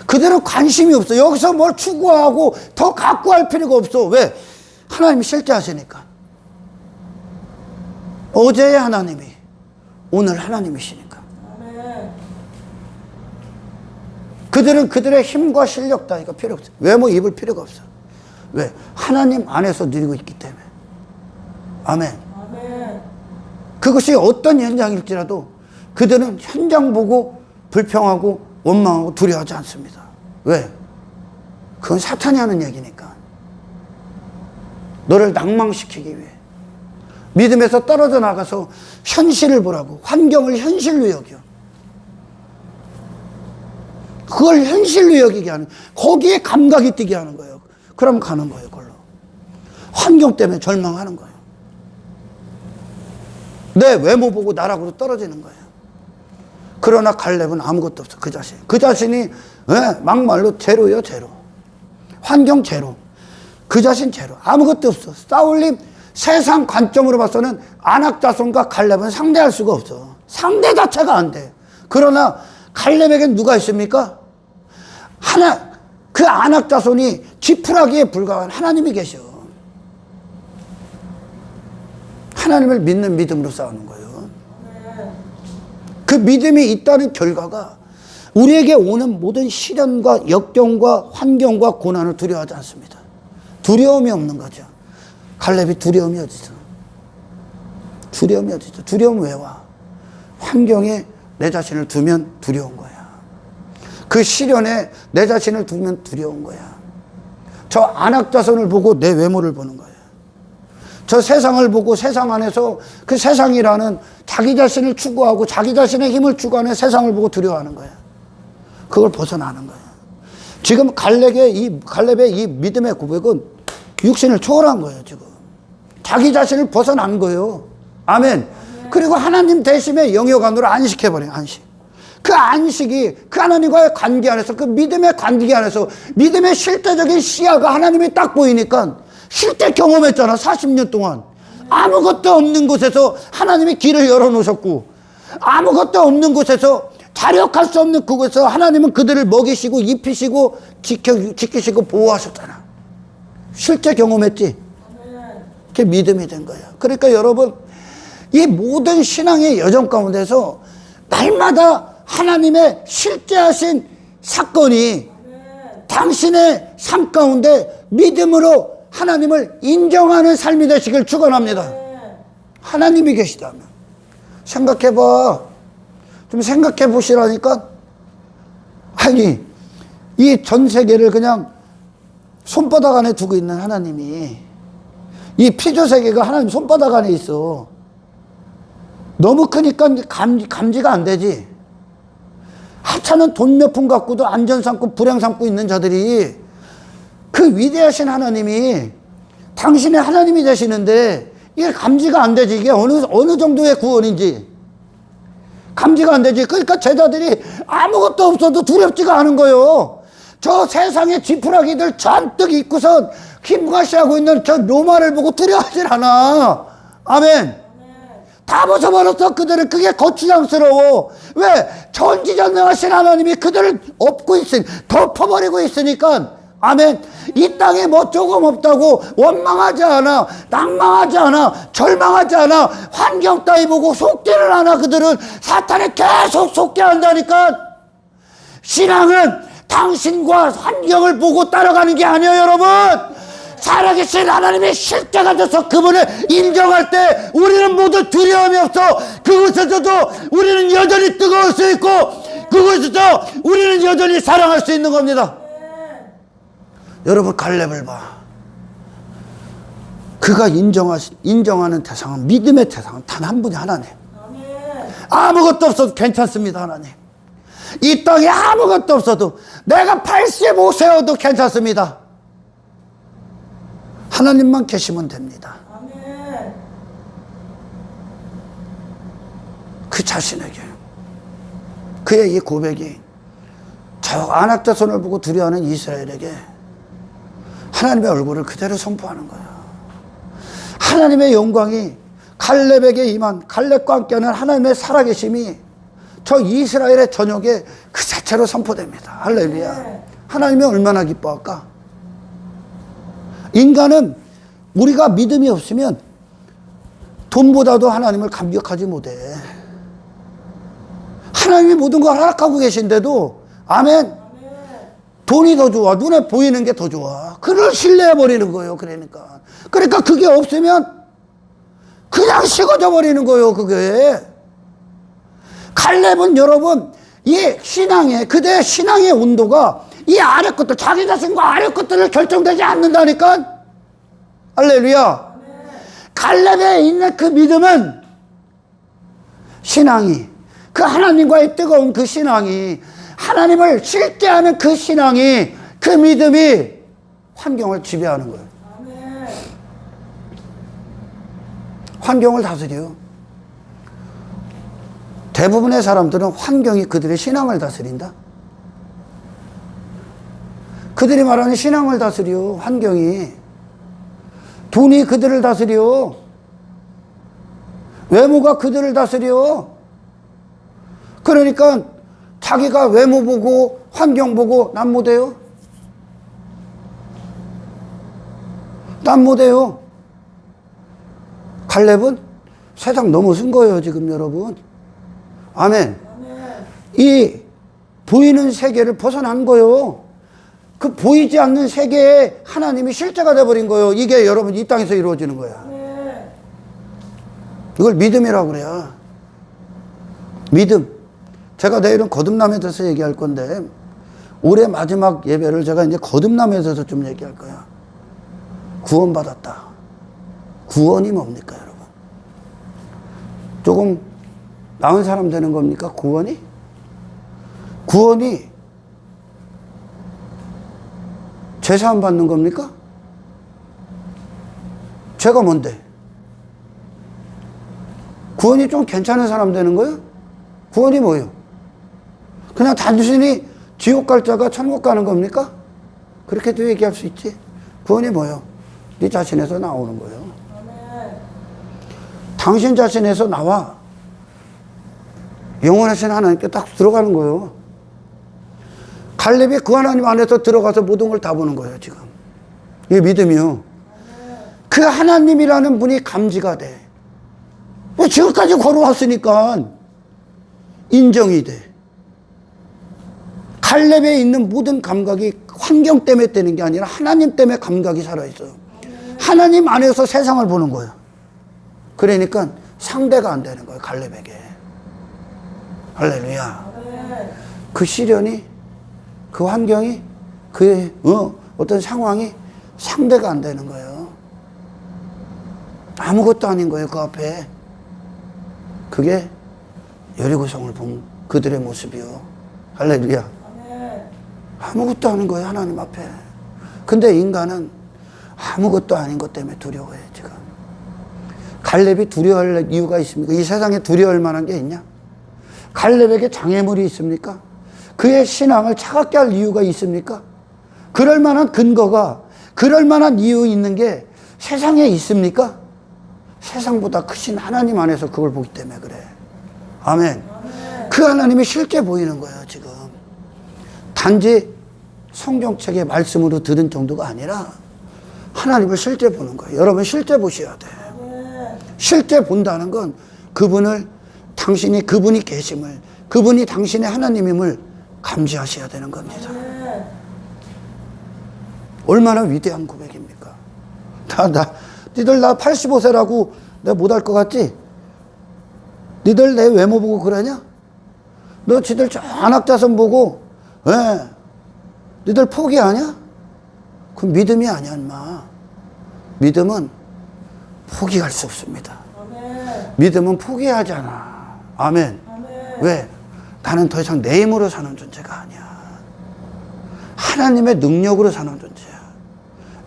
그들은 관심이 없어. 여기서 뭘 추구하고 더 갖고 할 필요가 없어. 왜? 하나님이 실제 하시니까. 어제의 하나님이 오늘 하나님이시니까. 그들은 그들의 힘과 실력 따위가 필요 없어. 외모 입을 필요가 없어. 왜? 하나님 안에서 누리고 있기 때문에. 아멘. 그것이 어떤 현장일지라도 그들은 현장 보고 불평하고 원망하고 두려워하지 않습니다. 왜? 그건 사탄이 하는 얘기니까. 너를 낭망시키기 위해. 믿음에서 떨어져 나가서 현실을 보라고. 환경을 현실로 여겨. 그걸 현실로 여기게 하는, 거기에 감각이 뛰게 하는 거예요. 그럼 가는 거예요, 그걸로. 환경 때문에 절망하는 거예요. 내 외모 보고 나락으로 떨어지는 거예요. 그러나 갈렙은 아무것도 없어. 그 자신이 막말로 제로예요, 제로. 환경 제로. 그 자신 제로. 아무것도 없어. 사울님 세상 관점으로 봐서는 아낙자손과 갈렙은 상대할 수가 없어. 상대 자체가 안 돼. 그러나 갈렙에겐 누가 있습니까? 그 아낙자손이 지푸라기에 불과한 하나님이 계셔. 하나님을 믿는 믿음으로 싸우는 거예요. 그 믿음이 있다는 결과가 우리에게 오는 모든 시련과 역경과 환경과 고난을 두려워하지 않습니다. 두려움이 없는 거죠. 갈렙이 두려움이 어디 있어? 두려움이 어디 있어? 두려움 왜 와? 환경에 내 자신을 두면 두려운 거야. 그 시련에 내 자신을 두면 두려운 거야. 저 안악자손을 보고 내 외모를 보는 거야. 저 세상을 보고 세상 안에서 그 세상이라는 자기 자신을 추구하고 자기 자신의 힘을 추구하는 세상을 보고 두려워하는 거야. 그걸 벗어나는 거야. 지금 갈렙의 이 믿음의 고백은 육신을 초월한 거예요, 지금. 자기 자신을 벗어난 거예요. 아멘. 그리고 하나님 대심의 영역 안으로 안식해버려요, 안식. 그 안식이 그 하나님과의 관계 안에서, 그 믿음의 관계 안에서, 믿음의 실제적인 시야가 하나님이 딱 보이니까 실제 경험했잖아, 40년 동안. 아무것도 없는 곳에서 하나님이 길을 열어놓으셨고, 아무것도 없는 곳에서 자력할 수 없는 그곳에서 하나님은 그들을 먹이시고 입히시고 지키시고 보호하셨잖아. 실제 경험했지? 그게 믿음이 된 거야. 그러니까 여러분, 이 모든 신앙의 여정 가운데서 날마다 하나님의 실제하신 사건이 당신의 삶 가운데 믿음으로 하나님을 인정하는 삶이 되시길 축원합니다. 하나님이 계시다면. 생각해봐. 좀 생각해 보시라니까. 아니, 이 전 세계를 그냥 손바닥 안에 두고 있는 하나님이, 이 피조 세계가 하나님 손바닥 안에 있어. 너무 크니까 감지가 안 되지. 하찮은 돈 몇 푼 갖고도 안전 삼고 불행 삼고 있는 자들이 그 위대하신 하나님이 당신의 하나님이 되시는데 이게 감지가 안 되지. 이게 어느 정도의 구원인지 감지가 안 되지. 그러니까 제자들이 아무것도 없어도 두렵지가 않은 거예요. 저 세상의 지푸라기들 잔뜩 입고선 힘과시하고 있는 저 로마를 보고 두려워하질 않아. 아멘. 다 벗어버렸어. 그들은 그게 거추장스러워. 왜? 전지전능하신 하나님이 그들을 업고 있으니, 덮어버리고 있으니까. 아멘. 이 땅에 뭐 조금 없다고 원망하지 않아, 낭망하지 않아, 절망하지 않아, 환경 따위 보고 속지를 않아. 그들은 사탄에 계속 속게 한다니까. 신앙은 당신과 환경을 보고 따라가는 게 아니에요, 여러분. 살아계신 하나님의 실제가 돼서 그분을 인정할 때 우리는 모두 두려움이 없어. 그곳에서도 우리는 여전히 뜨거울 수 있고, 그곳에서 우리는 여전히 사랑할 수 있는 겁니다. 여러분, 갈렙을 봐. 그가 인정하는 대상은, 믿음의 대상은 단 한 분이 하나님. 아무것도 없어도 괜찮습니다, 하나님. 이 땅에 아무것도 없어도 내가 85세여도 괜찮습니다. 하나님만 계시면 됩니다. 그 자신에게, 그의 이 고백이 저 안악자손을 보고 두려워하는 이스라엘에게 하나님의 얼굴을 그대로 선포하는 거예요. 하나님의 영광이 갈렙에게 임한, 갈렙과 함께하는 하나님의 살아계심이 저 이스라엘의 전역에 그 자체로 선포됩니다. 할렐루야. 하나님이 얼마나 기뻐할까? 인간은 우리가 믿음이 없으면 돈보다도 하나님을 감격하지 못해. 하나님이 모든 걸 허락하고 계신데도, 아멘, 돈이 더 좋아. 눈에 보이는 게 더 좋아. 그를 신뢰해버리는 거예요. 그러니까 그게 없으면 그냥 식어져 버리는 거예요. 그게. 갈렙은 여러분, 이 신앙의, 그대의 신앙의 온도가 이 아래 것들, 자기 자신과 아래 것들을 결정되지 않는다니까. 할렐루야. 갈렙에 있는 그 믿음은, 신앙이, 그 하나님과의 뜨거운 그 신앙이, 하나님을 실제하는 그 신앙이, 그 믿음이 환경을 지배하는 거예요. 환경을 다스려요. 대부분의 사람들은 환경이 그들의 신앙을 다스린다. 그들이 말하는 신앙을 다스려, 환경이. 돈이 그들을 다스려. 외모가 그들을 다스려. 그러니까 자기가 외모 보고 환경 보고 난 못해요. 난 못해요. 갈렙은 세상 넘어선 거예요, 지금 여러분. 아멘. 이 보이는 세계를 벗어난 거예요. 그 보이지 않는 세계에 하나님이 실제가 돼버린 거예요. 이게 여러분 이 땅에서 이루어지는 거야. 이걸 믿음이라고 그래요. 믿음. 제가 내일은 거듭남에 대해서 얘기할 건데 올해 마지막 예배를 제가 이제 거듭남에 대해서 좀 얘기할 거야. 구원받았다. 구원이 뭡니까, 여러분? 조금 나은 사람 되는 겁니까, 구원이? 구원이 제사함 받는 겁니까? 죄가 뭔데? 구원이 좀 괜찮은 사람 되는 거예요? 구원이 뭐예요? 그냥 단순히 지옥 갈 자가 천국 가는 겁니까? 그렇게도 얘기할 수 있지. 구원이 뭐예요? 네 자신에서 나오는 거예요. 당신 자신에서 나와 영원하신 하나님께 딱 들어가는 거예요. 갈렙이 그 하나님 안에서 들어가서 모든 걸 다 보는 거예요, 지금. 이게 믿음이요. 그 하나님이라는 분이 감지가 돼. 지금까지 걸어왔으니까 인정이 돼. 갈렙에 있는 모든 감각이 환경 때문에 되는 게 아니라 하나님 때문에 감각이 살아있어요. 하나님 안에서 세상을 보는 거예요. 그러니까 상대가 안 되는 거예요, 갈렙에게. 할렐루야. 그 시련이, 그 환경이, 그 어떤 상황이 상대가 안 되는 거예요. 아무것도 아닌 거예요, 그 앞에. 그게 여리고성을 본 그들의 모습이요. 할렐루야. 아무것도 아닌 거예요, 하나님 앞에. 근데 인간은 아무것도 아닌 것 때문에 두려워해, 지금. 갈렙이 두려워할 이유가 있습니까? 이 세상에 두려워할 만한 게 있냐? 갈렙에게 장애물이 있습니까? 그의 신앙을 차갑게 할 이유가 있습니까? 그럴 만한 근거가, 그럴 만한 이유 있는 게 세상에 있습니까? 세상보다 크신 하나님 안에서 그걸 보기 때문에 그래. 아멘. 그 하나님이 실제 보이는 거예요, 지금. 단지 성경책의 말씀으로 들은 정도가 아니라 하나님을 실제 보는 거예요. 여러분 실제 보셔야 돼. 실제 본다는 건 그분을, 당신이 그분이 계심을, 그분이 당신의 하나님임을 감지하셔야 되는 겁니다. 얼마나 위대한 고백입니까? 니들 나 85세라고 내가 못할 것 같지? 니들 내 외모 보고 그러냐? 너 지들 저 안악자선 보고 왜? 니들 포기하냐? 그건 믿음이 아니야, 인마. 믿음은 포기할 수 없습니다. 아멘. 믿음은 포기하잖아. 아멘. 아멘. 왜? 나는 더 이상 내 힘으로 사는 존재가 아니야. 하나님의 능력으로 사는 존재야.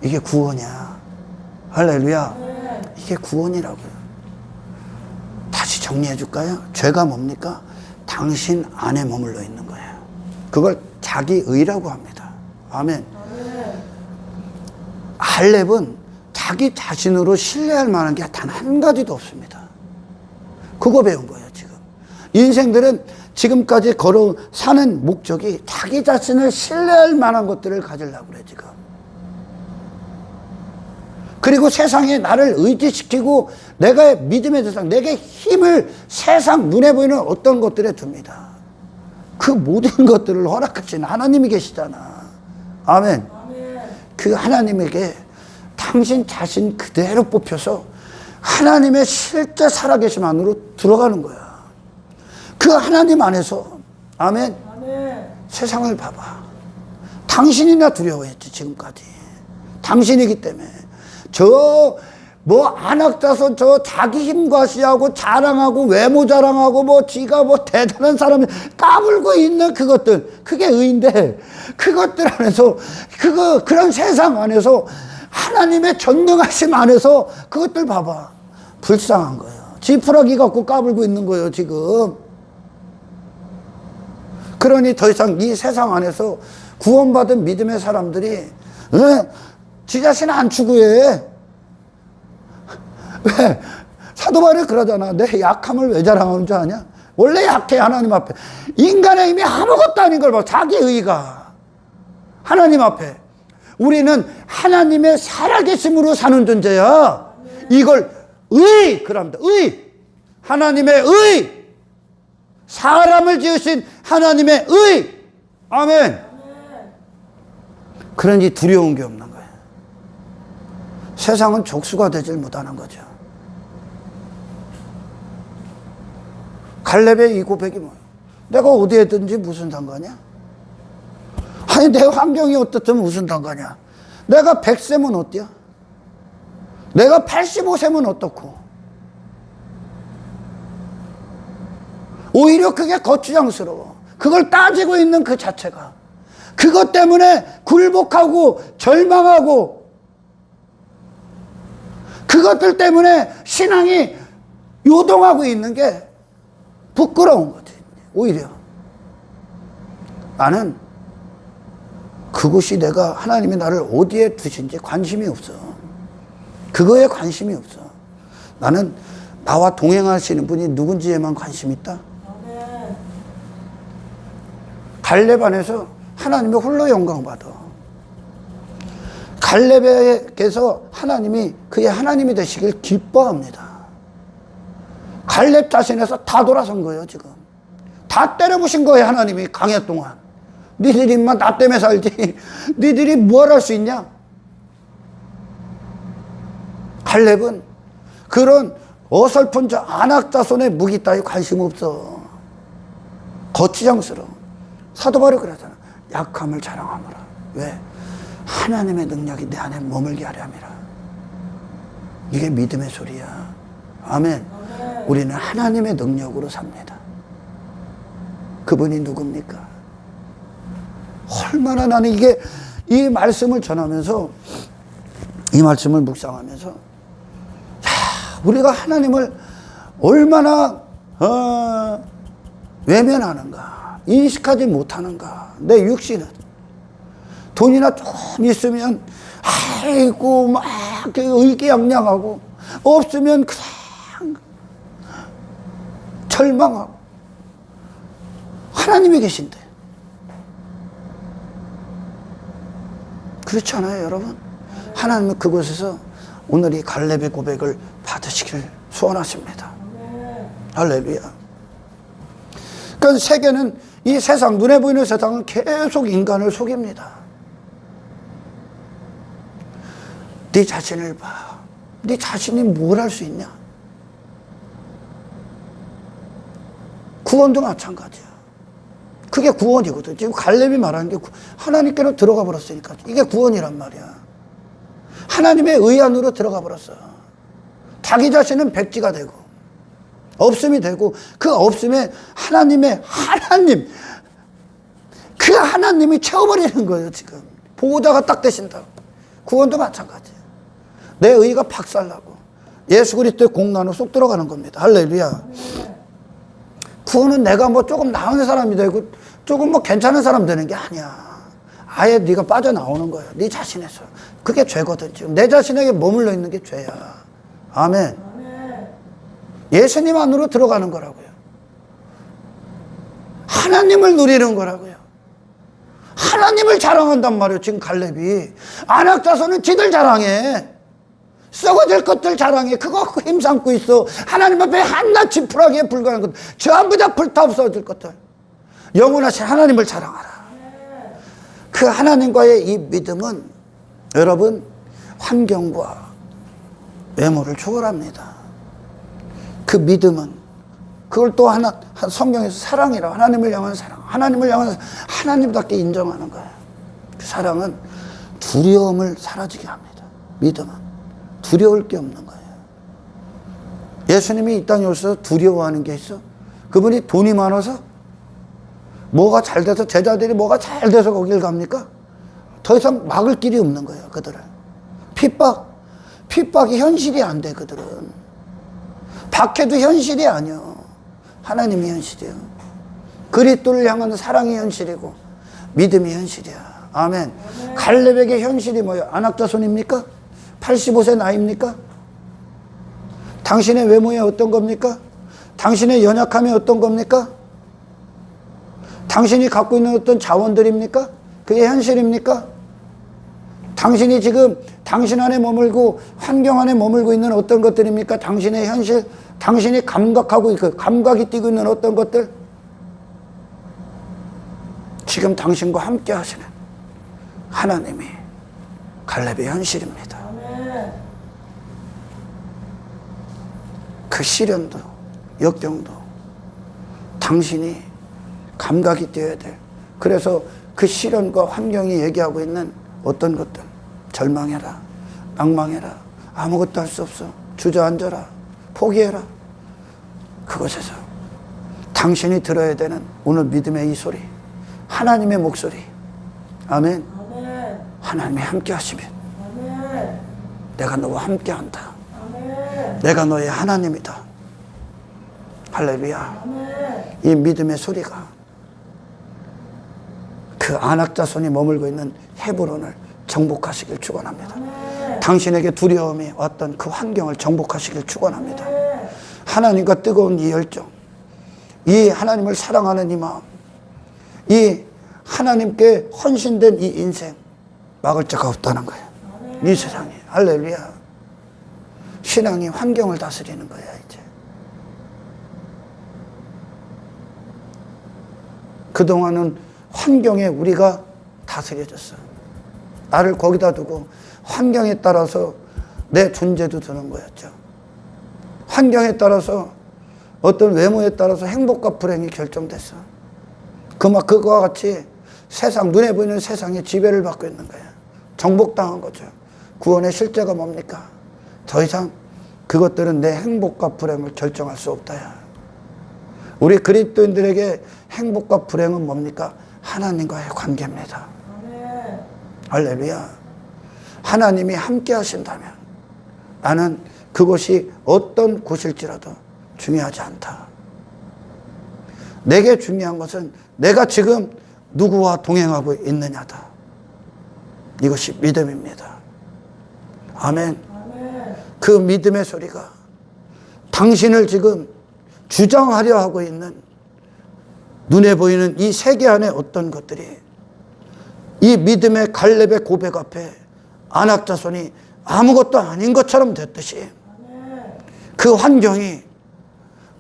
이게 구원이야. 할렐루야. 아멘. 이게 구원이라고요. 다시 정리해 줄까요? 죄가 뭡니까? 당신 안에 머물러 있는 거예요. 그걸 자기의라고 합니다. 아멘. 갈렙은 자기 자신으로 신뢰할 만한 게 단 한 가지도 없습니다. 그거 배운 거예요, 지금. 인생들은 지금까지 걸어 사는 목적이 자기 자신을 신뢰할 만한 것들을 가지려고 그래, 지금. 그리고 세상에 나를 의지시키고 내가 믿음의 대상, 내게 힘을 세상 눈에 보이는 어떤 것들에 둡니다. 그 모든 것들을 허락하신 하나님이 계시잖아. 아멘. 그 하나님에게 당신 자신 그대로 뽑혀서 하나님의 실제 살아계심 안으로 들어가는 거야. 그 하나님 안에서, 아멘. 세상을 봐봐. 당신이나 두려워했지, 지금까지. 당신이기 때문에. 안악자서 자기 힘과시하고 자랑하고 외모 자랑하고 지가 대단한 사람이 까불고 있는 그것들, 그게 의인데, 그것들 안에서, 그런 세상 안에서 하나님의 전능하심 안에서 그것들 봐봐. 불쌍한 거예요. 지푸라기 갖고 까불고 있는 거예요, 지금. 그러니 더 이상 이 세상 안에서 구원받은 믿음의 사람들이, 지 자신 안 추구해. 왜? 사도 바울이 그러잖아. 내 약함을 왜 자랑하는 줄 아냐? 원래 약해, 하나님 앞에. 인간의 힘이 아무것도 아닌 걸 봐. 자기 의가. 하나님 앞에. 우리는 하나님의 살아계심으로 사는 존재야. 이걸 그럽니다. 하나님의 사람을 지으신 하나님의 아멘. 그러니 두려운 게 없는 거예요. 세상은 족수가 되질 못하는 거죠. 갈렙의 이 고백이 뭐예요? 내가 어디에 든지 무슨 상관이야? 아니, 내 환경이 어떻든 무슨 상관이야? 내가 100세면 어때요? 내가 85세면 어떻고? 오히려 그게 거추장스러워. 그걸 따지고 있는 그 자체가. 그것 때문에 굴복하고 절망하고 그것들 때문에 신앙이 요동하고 있는 게 부끄러운 거지. 오히려 나는 그곳이 내가 하나님이 나를 어디에 두신지 관심이 없어. 그거에 관심이 없어. 나는 나와 동행하시는 분이 누군지에만 관심이 있다. 갈렙 안에서 하나님이 홀로 영광받아. 갈렙에게서 하나님이 그의 하나님이 되시길 기뻐합니다. 갈렙 자신에서 다 돌아선 거예요. 지금 다 때려부신 거예요. 하나님이 강해 동안. 니들이만 나 때문에 살지 니들이 뭘 할 수 있냐. 갈렙은 그런 어설픈 저 안악자손의 무기 따위 관심 없어. 거추장스러워. 사도 바울이 그러잖아. 약함을 자랑하노라. 왜? 하나님의 능력이 내 안에 머물게 하려 함이라. 이게 믿음의 소리야. 아멘. 우리는 하나님의 능력으로 삽니다. 그분이 누굽니까? 얼마나 나는 이 말씀을 전하면서, 이 말씀을 묵상하면서, 우리가 하나님을 얼마나 외면하는가, 인식하지 못하는가. 내 육신은 돈이나 좀 있으면 아이고 막 의기양양하고, 없으면 그냥 절망하고. 하나님이 계신데 그렇지 않아요, 여러분? 하나님은 그곳에서 오늘 이 갈렙의 고백을 받으시길 소원하십니다. 할렐루야. 그러니까 세계는, 이 세상, 눈에 보이는 세상은 계속 인간을 속입니다. 네 자신을 봐. 네 자신이 뭘 할 수 있냐? 구원도 마찬가지야. 그게 구원이거든. 지금 갈렙이 말하는 게 하나님께로 들어가 버렸으니까. 이게 구원이란 말이야. 하나님의 의 안으로 들어가 버렸어. 자기 자신은 백지가 되고 없음이 되고, 그 없음에 하나님, 그 하나님이 채워버리는 거예요. 지금 보호자가 딱 되신다고. 구원도 마찬가지예요. 내 의가 박살나고 예수 그리스도의 공로 쏙 들어가는 겁니다. 할렐루야. 구원은 내가 뭐 조금 나은 사람이 되고 조금 뭐 괜찮은 사람 되는 게 아니야. 아예 네가 빠져나오는 거야. 네 자신에서. 그게 죄거든. 지금 내 자신에게 머물러 있는 게 죄야. 아멘. 예수님 안으로 들어가는 거라고요. 하나님을 누리는 거라고요. 하나님을 자랑한단 말이에요. 지금 갈렙이. 안악자손은 지들 자랑해. 썩어질 것들 자랑해. 그거 힘삼고 있어. 하나님 앞에 한낱 지푸라기에 불과한 것, 전부 다 불타 없어질 것들. 영원하신 하나님을 자랑하라. 그 하나님과의 이 믿음은 여러분 환경과 외모를 초월합니다. 그 믿음은, 그걸 또 하나 성경에서 사랑이라, 하나님을 향한 사랑, 하나님을 향한 하나님답게 인정하는 거예요. 그 사랑은 두려움을 사라지게 합니다. 믿음은 두려울 게 없는 거예요. 예수님이 이 땅에 오셔서 두려워하는 게 있어? 그분이 돈이 많아서, 뭐가 잘 돼서, 제자들이 뭐가 잘 돼서 거길 갑니까? 더 이상 막을 길이 없는 거예요. 그들은 핍박이 현실이 안 돼. 그들은 박해도 현실이 아니요, 하나님이 현실이에요. 그리스도를 향하는 사랑이 현실이고 믿음이 현실이야. 아멘. 갈렙에게 현실이 뭐예요? 안악자손입니까? 85세 나이입니까? 당신의 외모에 어떤 겁니까? 당신의 연약함이 어떤 겁니까? 당신이 갖고 있는 어떤 자원들입니까? 그게 현실입니까? 당신이 지금 당신 안에 머물고 환경 안에 머물고 있는 어떤 것들입니까? 당신의 현실, 당신이 감각하고 있고 감각이 띄고 있는 어떤 것들, 지금 당신과 함께 하시는 하나님이 갈렙의 현실입니다. 그 시련도 역경도 당신이 감각이 띄어야 될, 그래서 그 시련과 환경이 얘기하고 있는 어떤 것들, 절망해라, 낭망해라, 아무것도 할 수 없어, 주저앉아라, 포기해라, 그것에서 당신이 들어야 되는 오늘 믿음의 이 소리, 하나님의 목소리. 아멘. 아멘. 하나님이 함께 하시면 아멘. 내가 너와 함께 한다. 아멘. 내가 너의 하나님이다. 할렐루야. 아멘. 이 믿음의 소리가 그 안악자손이 머물고 있는 헤브론을 정복하시길 축원합니다. 아멘. 당신에게 두려움이 왔던 그 환경을 정복하시길 축원합니다. 아멘. 하나님과 뜨거운 이 열정, 이 하나님을 사랑하는 이 마음, 이 하나님께 헌신된 이 인생, 막을 자가 없다는 거예요. 아멘. 이 세상에. 할렐루야. 신앙이 환경을 다스리는 거야 이제. 그동안은 환경에 우리가 다스려졌어. 나를 거기다 두고 환경에 따라서 내 존재도 드는 거였죠. 환경에 따라서 어떤 외모에 따라서 행복과 불행이 결정됐어. 그거와 같이 세상, 눈에 보이는 세상에 지배를 받고 있는 거야. 정복당한 거죠. 구원의 실제가 뭡니까? 더 이상 그것들은 내 행복과 불행을 결정할 수 없다야. 우리 그리스도인들에게 행복과 불행은 뭡니까? 하나님과의 관계입니다. 아멘. 할렐루야. 하나님이 함께 하신다면 나는 그곳이 어떤 곳일지라도 중요하지 않다. 내게 중요한 것은 내가 지금 누구와 동행하고 있느냐다. 이것이 믿음입니다. 아멘. 아멘. 그 믿음의 소리가 당신을 지금 주장하려 하고 있는 눈에 보이는 이 세계 안에 어떤 것들이 이 믿음의 갈렙의 고백 앞에 안악자손이 아무것도 아닌 것처럼 됐듯이 그 환경이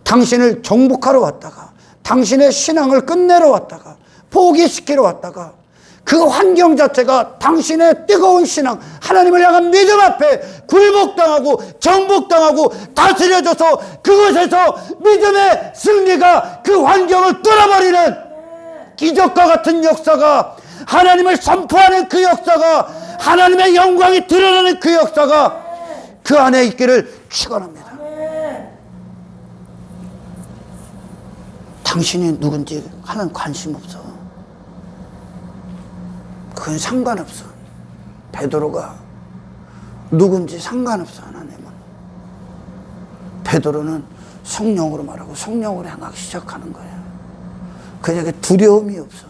당신을 정복하러 왔다가 당신의 신앙을 끝내러 왔다가 포기시키러 왔다가 그 환경 자체가 당신의 뜨거운 신앙, 하나님을 향한 믿음 앞에 굴복당하고 정복당하고 다스려져서 그곳에서 믿음의 승리가 그 환경을 뚫어버리는 기적과 같은 역사가, 하나님을 선포하는 그 역사가, 하나님의 영광이 드러나는 그 역사가 그 안에 있기를 축원합니다. 당신이 누군지 하나님 관심 없어. 그건 상관없어. 베드로가 누군지 상관없어. 하나님은 베드로는 성령으로 말하고 성령으로 행하기 시작하는 거예요. 그에게 두려움이 없어.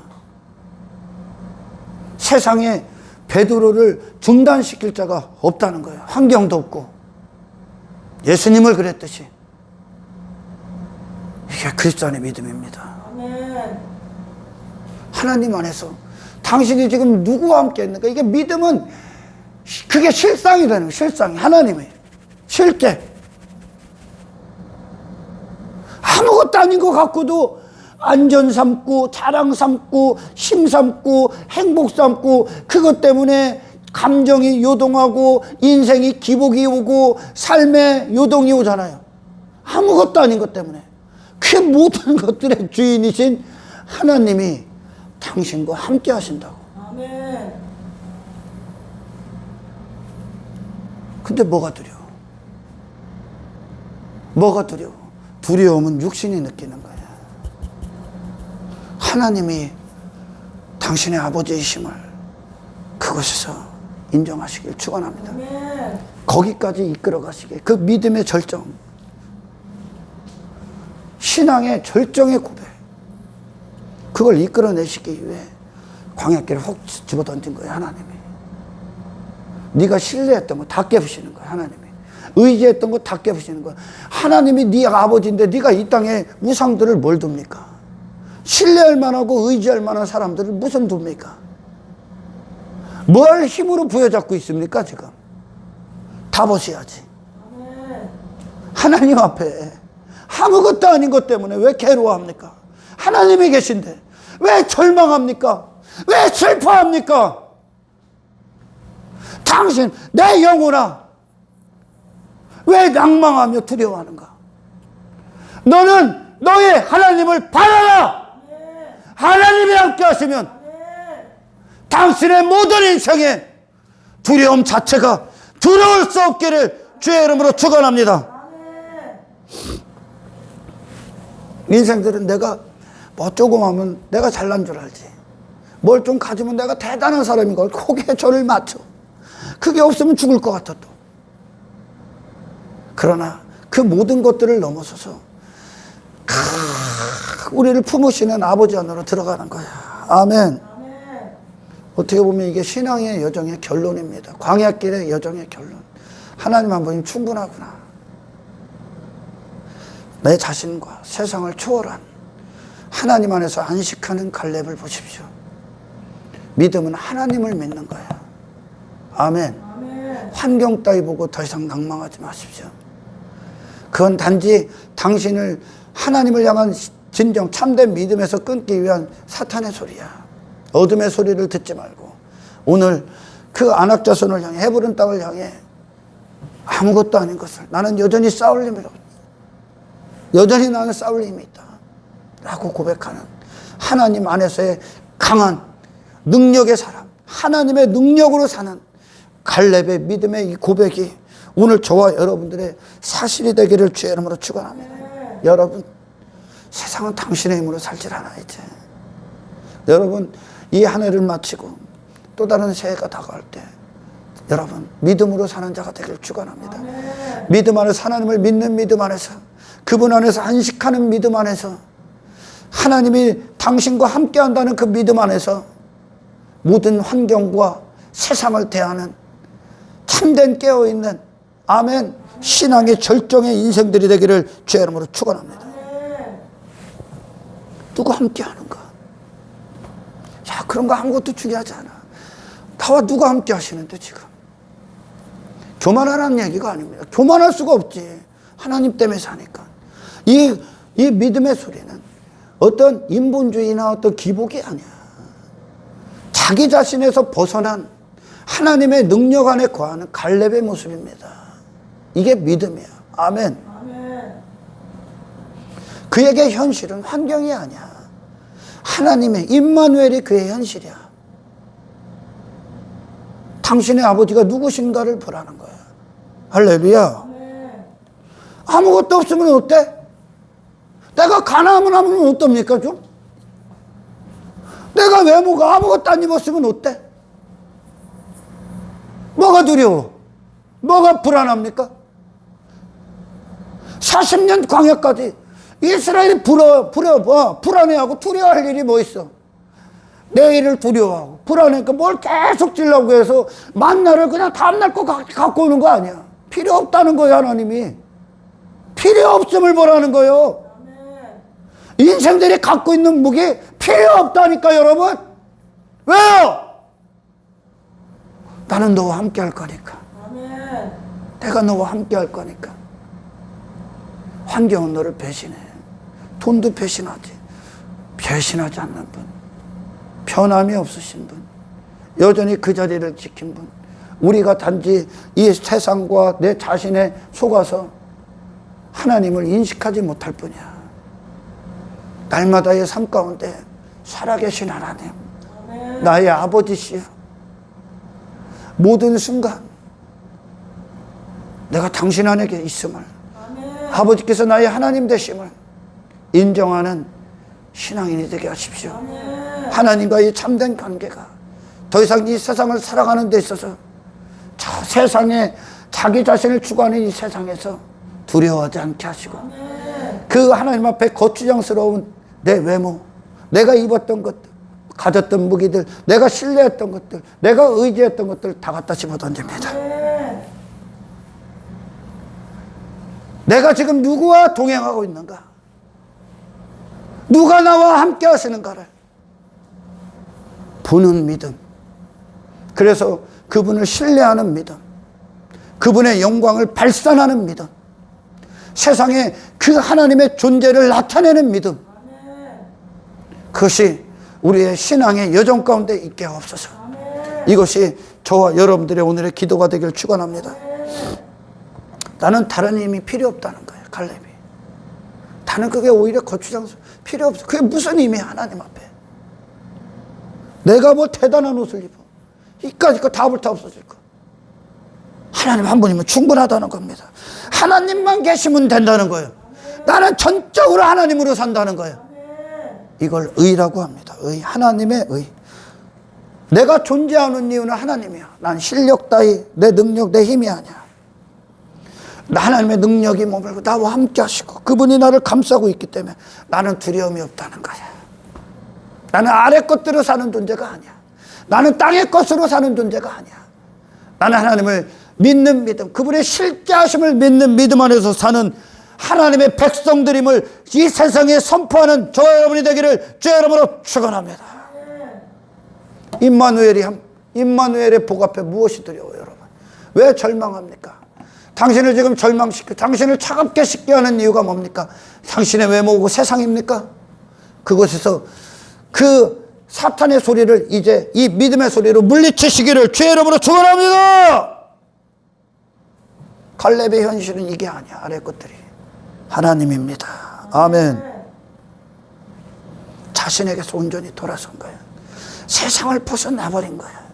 세상에 베드로를 중단시킬 자가 없다는 거예요. 환경도 없고. 예수님을 그랬듯이. 이게 그리스도 안의 믿음입니다. 아멘. 하나님 안에서 당신이 지금 누구와 함께 있는가? 이게 믿음은 그게 실상이 되는 거예요. 실상이. 하나님의 실제. 아무것도 아닌 것 같고도 안전 삼고 자랑 삼고 힘 삼고 행복 삼고 그것 때문에 감정이 요동하고 인생이 기복이 오고 삶에 요동이 오잖아요. 아무것도 아닌 것 때문에. 그 모든 것들의 주인이신 하나님이 당신과 함께 하신다고. 아멘. 근데 뭐가 두려워? 뭐가 두려워? 두려움은 육신이 느끼는 거야. 하나님이 당신의 아버지이심을 그곳에서 인정하시길 축원합니다. 아멘. 거기까지 이끌어 가시게. 그 믿음의 절정, 신앙의 절정의 고백, 그걸 이끌어내시기 위해 광야길을 훅 집어던진 거예요. 하나님이. 네가 신뢰했던 거 다 깨부시는 거예요. 하나님이. 의지했던 거 다 깨부시는 거야. 하나님이 네 아버지인데 네가 이 땅에 우상들을 뭘 둡니까? 신뢰할 만하고 의지할 만한 사람들을 무슨 둡니까? 뭘 힘으로 부여잡고 있습니까 지금? 다 보셔야지. 하나님 앞에 아무것도 아닌 것 때문에 왜 괴로워합니까? 하나님이 계신데 왜 절망합니까? 왜 슬퍼합니까? 당신 내 영혼아 왜 낭망하며 두려워하는가? 너는 너의 하나님을 바라라. 하나님이 함께 하시면 당신의 모든 인생에 두려움 자체가 두려울 수 없기를 주의 이름으로 축원합니다. 인생들은 내가 뭐 조금 하면 내가 잘난 줄 알지. 뭘 좀 가지면 내가 대단한 사람인 걸 거기에 저를 맞춰. 그게 없으면 죽을 것 같아 또. 그러나 그 모든 것들을 넘어서서 우리를 품으시는 아버지 안으로 들어가는 거야. 아멘. 어떻게 보면 이게 신앙의 여정의 결론입니다. 광야길의 여정의 결론. 하나님 한 분이면 충분하구나. 내 자신과 세상을 초월한 하나님 안에서 안식하는 갈렙을 보십시오. 믿음은 하나님을 믿는 거예요. 아멘. 환경 따위 보고 더 이상 낭망하지 마십시오. 그건 단지 당신을 하나님을 향한 진정 참된 믿음에서 끊기 위한 사탄의 소리야. 어둠의 소리를 듣지 말고 오늘 그 안악자손을 향해 헤브론 땅을 향해 아무것도 아닌 것을 나는 여전히 싸울 힘이 없다. 여전히 나는 싸울 힘이 있다 라고 고백하는 하나님 안에서의 강한 능력의 사람, 하나님의 능력으로 사는 갈렙의 믿음의 이 고백이 오늘 저와 여러분들의 사실이 되기를 주의 이름으로 축원합니다. 여러분, 세상은 당신의 힘으로 살질 않아 이제. 여러분, 이 한 해를 마치고 또 다른 새해가 다가올 때 여러분 믿음으로 사는 자가 되기를 축원합니다. 믿음 안에서 하나님을 믿는 믿음 안에서 그분 안에서 안식하는 믿음 안에서 하나님이 당신과 함께한다는 그 믿음 안에서 모든 환경과 세상을 대하는 참된 깨어있는 아멘 신앙의 절정의 인생들이 되기를 주의 이름으로 축원합니다. 누구 함께하는가? 야, 그런 거 아무것도 중요하지 않아. 나와 누가 함께 하시는데 지금 교만하라는 얘기가 아닙니다. 교만할 수가 없지. 하나님 때문에 사니까. 이 믿음의 소리는 어떤 인본주의나 어떤 기복이 아니야. 자기 자신에서 벗어난 하나님의 능력 안에 거하는 갈렙의 모습입니다. 이게 믿음이야. 아멘. 그에게 현실은 환경이 아니야. 하나님의 임마누엘이 그의 현실이야. 당신의 아버지가 누구신가를 보라는 거야. 할렐루야. 아무것도 없으면 어때? 내가 가나안 하면 어떻습니까 좀? 내가 외모가 아무것도 안 입었으면 어때? 뭐가 두려워? 뭐가 불안합니까? 40년 광야까지 이스라엘이 불안해하고 두려워할 일이 뭐 있어? 내일을 두려워하고 불안하니까 뭘 계속 찔려고 해서 만나를 그냥 다음날 거 갖고 오는 거 아니야. 필요 없다는 거예요. 하나님이 필요 없음을 보라는 거예요. 인생들이 갖고 있는 무기 필요 없다니까 여러분. 왜요? 나는 너와 함께 할 거니까. 내가 너와 함께 할 거니까. 환경은 너를 배신해. 돈도 배신하지. 배신하지 않는 분, 변함이 없으신 분, 여전히 그 자리를 지킨 분, 우리가 단지 이 세상과 내 자신에 속아서 하나님을 인식하지 못할 뿐이야. 날마다의 삶 가운데 살아계신 하나님, 나의 아버지시여, 모든 순간 내가 당신 안에 있음을, 아버지께서 나의 하나님 되심을 인정하는 신앙인이 되게 하십시오. 하나님과의 참된 관계가 더 이상 이 세상을 살아가는 데 있어서 저 세상에 자기 자신을 추구하는 이 세상에서 두려워하지 않게 하시고 그 하나님 앞에 거추장스러운 내 외모, 내가 입었던 것들, 가졌던 무기들, 내가 신뢰했던 것들, 내가 의지했던 것들 다 갖다 집어던집니다. 내가 지금 누구와 동행하고 있는가? 누가 나와 함께 하시는가를 보는 믿음. 그래서 그분을 신뢰하는 믿음, 그분의 영광을 발산하는 믿음, 세상에 그 하나님의 존재를 나타내는 믿음, 그것이 우리의 신앙의 여정 가운데 있게 하옵소서. 이것이 저와 여러분들의 오늘의 기도가 되길 축원합니다. 나는 다른 힘이 필요 없다는 거예요. 갈렙이. 나는 그게 오히려 거추장스 필요 없어. 그게 무슨 힘이야, 하나님 앞에. 내가 뭐 대단한 옷을 입어. 이까짓 거 다 불타 없어질 거. 하나님 한 분이면 충분하다는 겁니다. 하나님만 계시면 된다는 거예요. 나는 전적으로 하나님으로 산다는 거예요. 이걸 의라고 합니다. 의, 하나님의 의. 내가 존재하는 이유는 하나님이야. 난 실력 따위, 내 능력, 내 힘이 아니야. 하나님의 능력이 머물고 나와 함께 하시고 그분이 나를 감싸고 있기 때문에 나는 두려움이 없다는 거야. 나는 아래 것들로 사는 존재가 아니야. 나는 땅의 것으로 사는 존재가 아니야. 나는 하나님을 믿는 믿음, 그분의 실제하심을 믿는 믿음 안에서 사는 하나님의 백성들임을 이 세상에 선포하는 저와 여러분이 되기를 주의 이름으로 축원합니다. 임마누엘의 복 앞에 무엇이 두려워요, 여러분? 왜 절망합니까? 당신을 지금 절망시켜, 당신을 차갑게 식게 하는 이유가 뭡니까? 당신의 외모고 세상입니까? 그곳에서 그 사탄의 소리를 이제 이 믿음의 소리로 물리치시기를 주의 이름으로 축원합니다. 갈렙의 현실은 이게 아니야. 아래 것들이 하나님입니다. 아멘. 자신에게서 온전히 돌아선 거야. 세상을 벗어나버린 거야.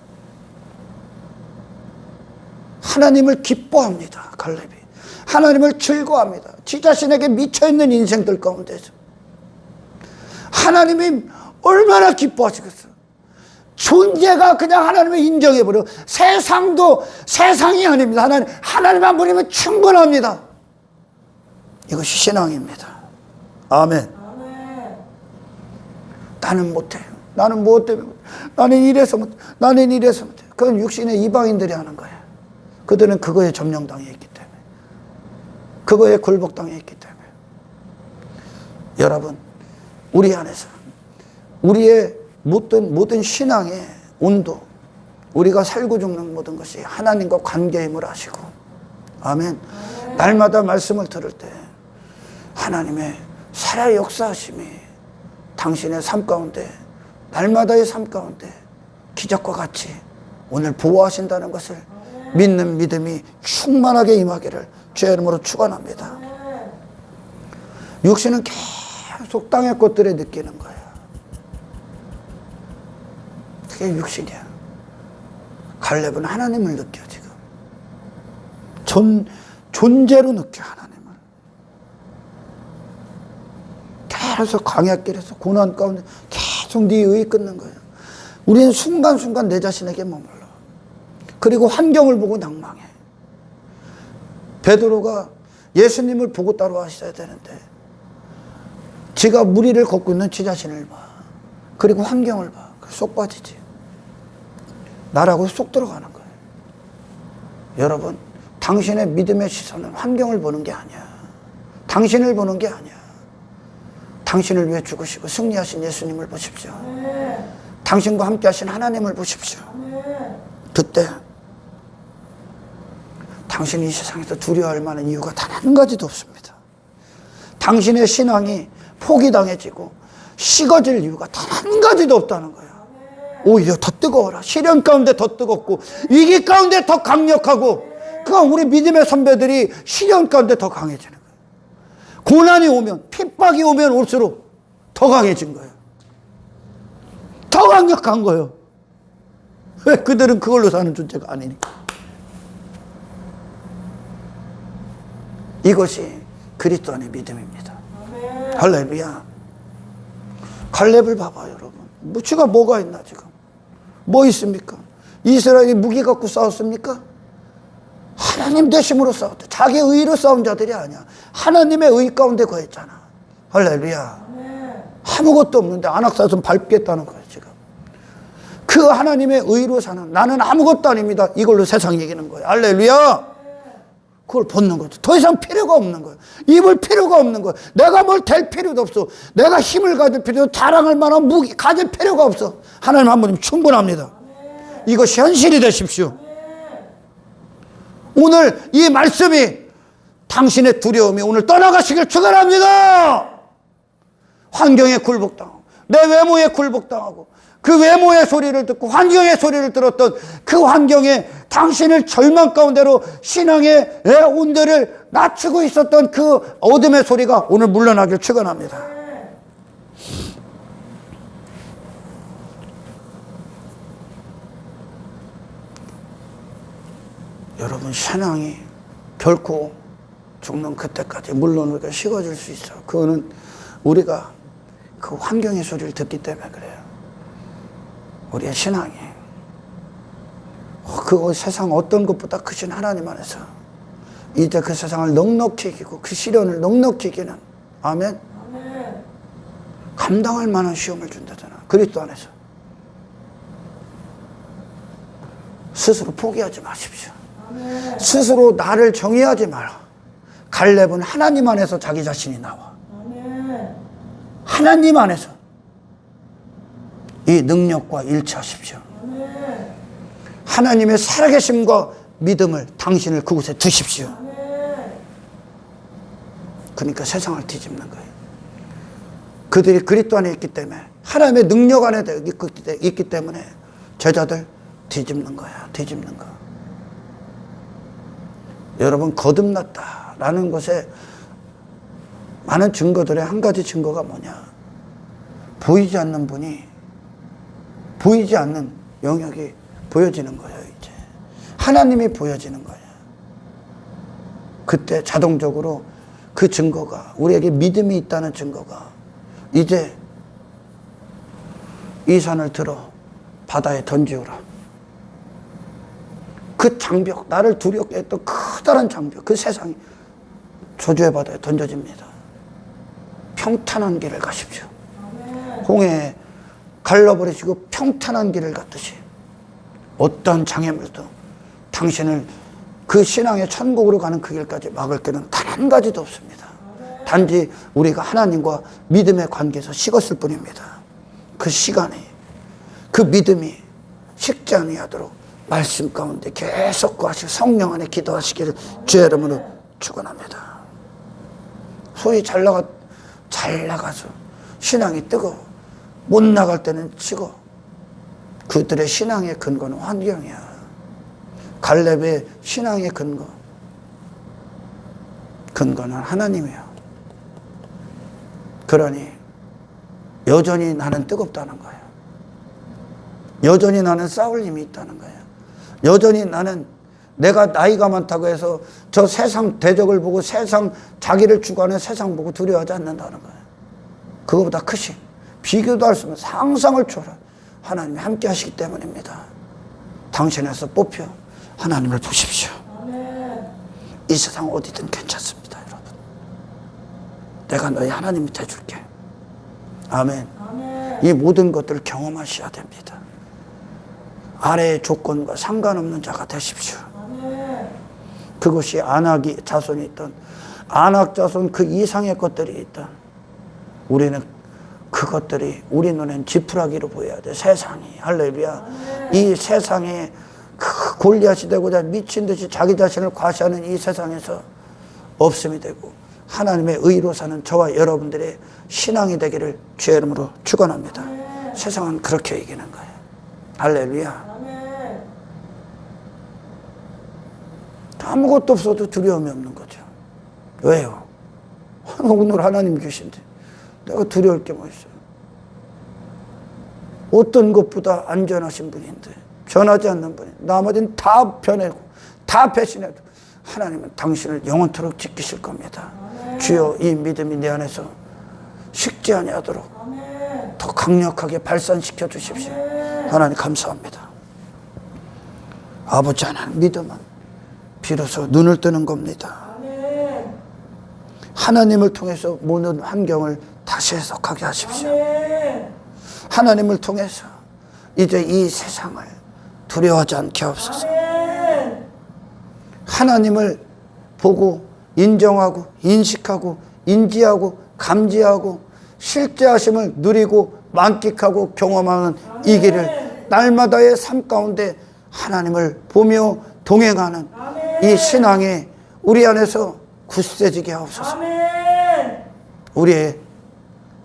하나님을 기뻐합니다. 갈렙이 하나님을 즐거워합니다. 지 자신에게 미쳐있는 인생들 가운데서 하나님이 얼마나 기뻐하시겠어. 존재가 그냥 하나님을 인정해버려. 세상도 세상이 아닙니다. 하나님 한 분이면 충분합니다. 이것이 신앙입니다. 아멘. 나는 못해요. 나는 무엇 때문에 못해. 나는 이래서 못해. 나는 이래서 못해. 그건 육신의 이방인들이 하는 거예요. 그들은 그거에 점령당해 있기 때문에, 그거에 굴복당해 있기 때문에. 여러분, 우리 안에서 우리의 모든 신앙의 온도, 우리가 살고 죽는 모든 것이 하나님과 관계임을 아시고, 아멘. 날마다 말씀을 들을 때 하나님의 살아 역사하심이 당신의 삶 가운데, 날마다의 삶 가운데 기적과 같이 오늘 보호하신다는 것을 믿는 믿음이 충만하게 임하기를 주의 이름으로 축원합니다. 육신은 계속 땅의 것들에 느끼는 거예요. 그게 육신이야. 갈렙은 하나님을 느껴. 지금 존재로 느껴. 하나님을. 계속 광야길에서 고난 가운데 계속 네 의에 끊는 거예요. 우리는 순간순간 내 자신에게 머물러. 그리고 환경을 보고 낭망해. 베드로가 예수님을 보고 따라하셔야 되는데 지가 무리를 걷고 있는 지 자신을 봐. 그리고 환경을 봐. 쏙 빠지지. 나라고 쏙 들어가는 거예요. 여러분, 당신의 믿음의 시선은 환경을 보는 게 아니야. 당신을 보는 게 아니야. 당신을 위해 죽으시고 승리하신 예수님을 보십시오. 당신과 함께 하신 하나님을 보십시오. 그때 당신이 이 세상에서 두려워할 만한 이유가 단 한 가지도 없습니다. 당신의 신앙이 포기당해지고 식어질 이유가 단 한 가지도 없다는 거예요. 오히려 더 뜨거워라. 시련 가운데 더 뜨겁고 위기 가운데 더 강력하고, 그건 우리 믿음의 선배들이 시련 가운데 더 강해지는 거예요. 고난이 오면, 핍박이 오면 올수록 더 강해진 거예요. 더 강력한 거예요. 왜? 그들은 그걸로 사는 존재가 아니니까. 이것이 그리스도 안의 믿음입니다. 할렐루야. 갈렙을 봐봐요, 여러분. 무치가 뭐가 있나 지금? 뭐 있습니까? 이스라엘이 무기 갖고 싸웠습니까? 하나님 되심으로 싸웠다. 자기 의로 싸운 자들이 아니야. 하나님의 의 가운데 거했잖아. 할렐루야. 아무것도 없는데 안악사슴 밟겠다는 거예요, 지금. 그 하나님의 의로 사는, 나는 아무것도 아닙니다. 이걸로 세상 이기는 거예요. 할렐루야. 그걸 벗는 거죠. 더 이상 필요가 없는 거예요. 입을 필요가 없는 거예요. 내가 뭘 될 필요도 없어. 내가 힘을 가질 필요도, 자랑할 만한 무기 가질 필요가 없어. 하나님 한 분이면 충분합니다. 이것이 현실이 되십시오. 오늘 이 말씀이 당신의 두려움이 오늘 떠나가시길 축원합니다. 환경에 굴복당하고 내 외모에 굴복당하고 그 외모의 소리를 듣고 환경의 소리를 들었던 그 환경에 당신을 절망 가운데로 신앙의 온도를 낮추고 있었던 그 어둠의 소리가 오늘 물러나길 축원합니다. 여러분, 신앙이 결코 죽는 그때까지 물론 우리가 식어질 수 있어. 그거는 우리가 그 환경의 소리를 듣기 때문에 그래요. 우리의 신앙이 그 세상 어떤 것보다 크신 하나님 안에서 이제 그 세상을 넉넉히 이기고 그 시련을 넉넉히 이기는, 아멘, 감당할 만한 시험을 준다잖아. 그리스도 안에서 스스로 포기하지 마십시오. 스스로 나를 정의하지 마라. 갈렙은 하나님 안에서 자기 자신이 나와. 하나님 안에서 이 능력과 일치하십시오. 하나님의 살아계심과 믿음을 당신을 그곳에 두십시오. 그러니까 세상을 뒤집는 거예요. 그들이 그리스도 안에 있기 때문에, 하나님의 능력 안에 있기 때문에 제자들 뒤집는 거야. 뒤집는 거. 여러분, 거듭났다라는 것에 많은 증거들의 한 가지 증거가 뭐냐? 보이지 않는 분이 보이지 않는 영역이 보여지는 거예요. 이제 하나님이 보여지는 거예요. 그때 자동적으로 그 증거가, 우리에게 믿음이 있다는 증거가, 이제 이 산을 들어 바다에 던지오라. 그 장벽, 나를 두렵게 했던 커다란 장벽, 그 세상이 저주의 바다에 던져집니다. 평탄한 길을 가십시오. 홍해에 갈라버리시고 평탄한 길을 갔듯이 어떤 장애물도 당신을 그 신앙의 천국으로 가는 그 길까지 막을 길은 단 한 가지도 없습니다. 단지 우리가 하나님과 믿음의 관계에서 식었을 뿐입니다. 그 시간이, 그 믿음이 식지 아니하도록 말씀 가운데 계속 구하시고 성령 안에 기도하시기를 주의 이름으로 축원합니다. 소위 잘 나가서 신앙이 뜨거워 못 나갈 때는 치고, 그들의 신앙의 근거는 환경이야. 갈렙의 신앙의 근거는 하나님이야. 그러니 여전히 나는 뜨겁다는 거야. 여전히 나는 싸울 힘이 있다는 거야. 여전히 나는 내가 나이가 많다고 해서 저 세상 대적을 보고 세상 자기를 주관하는 세상 보고 두려워하지 않는다는 거야. 그거보다 크신, 비교도 할 수 없는 상상을 초월한 하나님이 함께 하시기 때문입니다. 당신에서 뽑혀 하나님을 보십시오. 이 세상 어디든 괜찮습니다, 여러분. 내가 너희 하나님 밑에 줄게. 아멘. 이 모든 것들을 경험하셔야 됩니다. 아래의 조건과 상관없는 자가 되십시오. 그것이 안악이 자손이 있던, 안악 자손 그 이상의 것들이 있던, 우리는 그것들이 우리 눈엔 지푸라기로 보여야 돼. 세상이, 할렐루야. 이 세상에 그 골리앗이 되고자 미친 듯이 자기 자신을 과시하는 이 세상에서 없음이 되고 하나님의 의로 사는 저와 여러분들의 신앙이 되기를 주의 이름으로 축원합니다. 세상은 그렇게 이기는 거예요. 할렐루야. 아무것도 없어도 두려움이 없는 거죠. 왜요? 오늘 하나님 계신데 내가 두려울 게 뭐 있어요? 어떤 것보다 안전하신 분인데, 변하지 않는 분이, 나머지는 다 변하고 다 배신해도 하나님은 당신을 영원토록 지키실 겁니다. 주여, 이 믿음이 내 안에서 식지 아니하도록 더 강력하게 발산시켜 주십시오. 하나님 감사합니다. 아버지 하나님, 믿음은 비로소 눈을 뜨는 겁니다. 하나님을 통해서 모든 환경을 다시 해석하게 하십시오. 하나님을 통해서 이제 이 세상을 두려워하지 않게 하옵소서. 하나님을 보고 인정하고 인식하고 인지하고 감지하고 실제하심을 누리고 만끽하고 경험하는 이 길을 날마다의 삶 가운데 하나님을 보며 동행하는 이 신앙이 우리 안에서 굳세지게 하옵소서. 우리의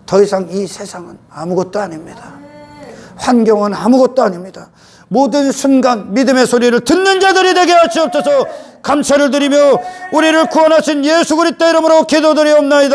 더 이상 이 세상은 아무것도 아닙니다. 환경은 아무것도 아닙니다. 모든 순간 믿음의 소리를 듣는 자들이 되게 하시옵소서. 감사를 드리며 우리를 구원하신 예수 그리스도 이름으로 기도드리옵나이다.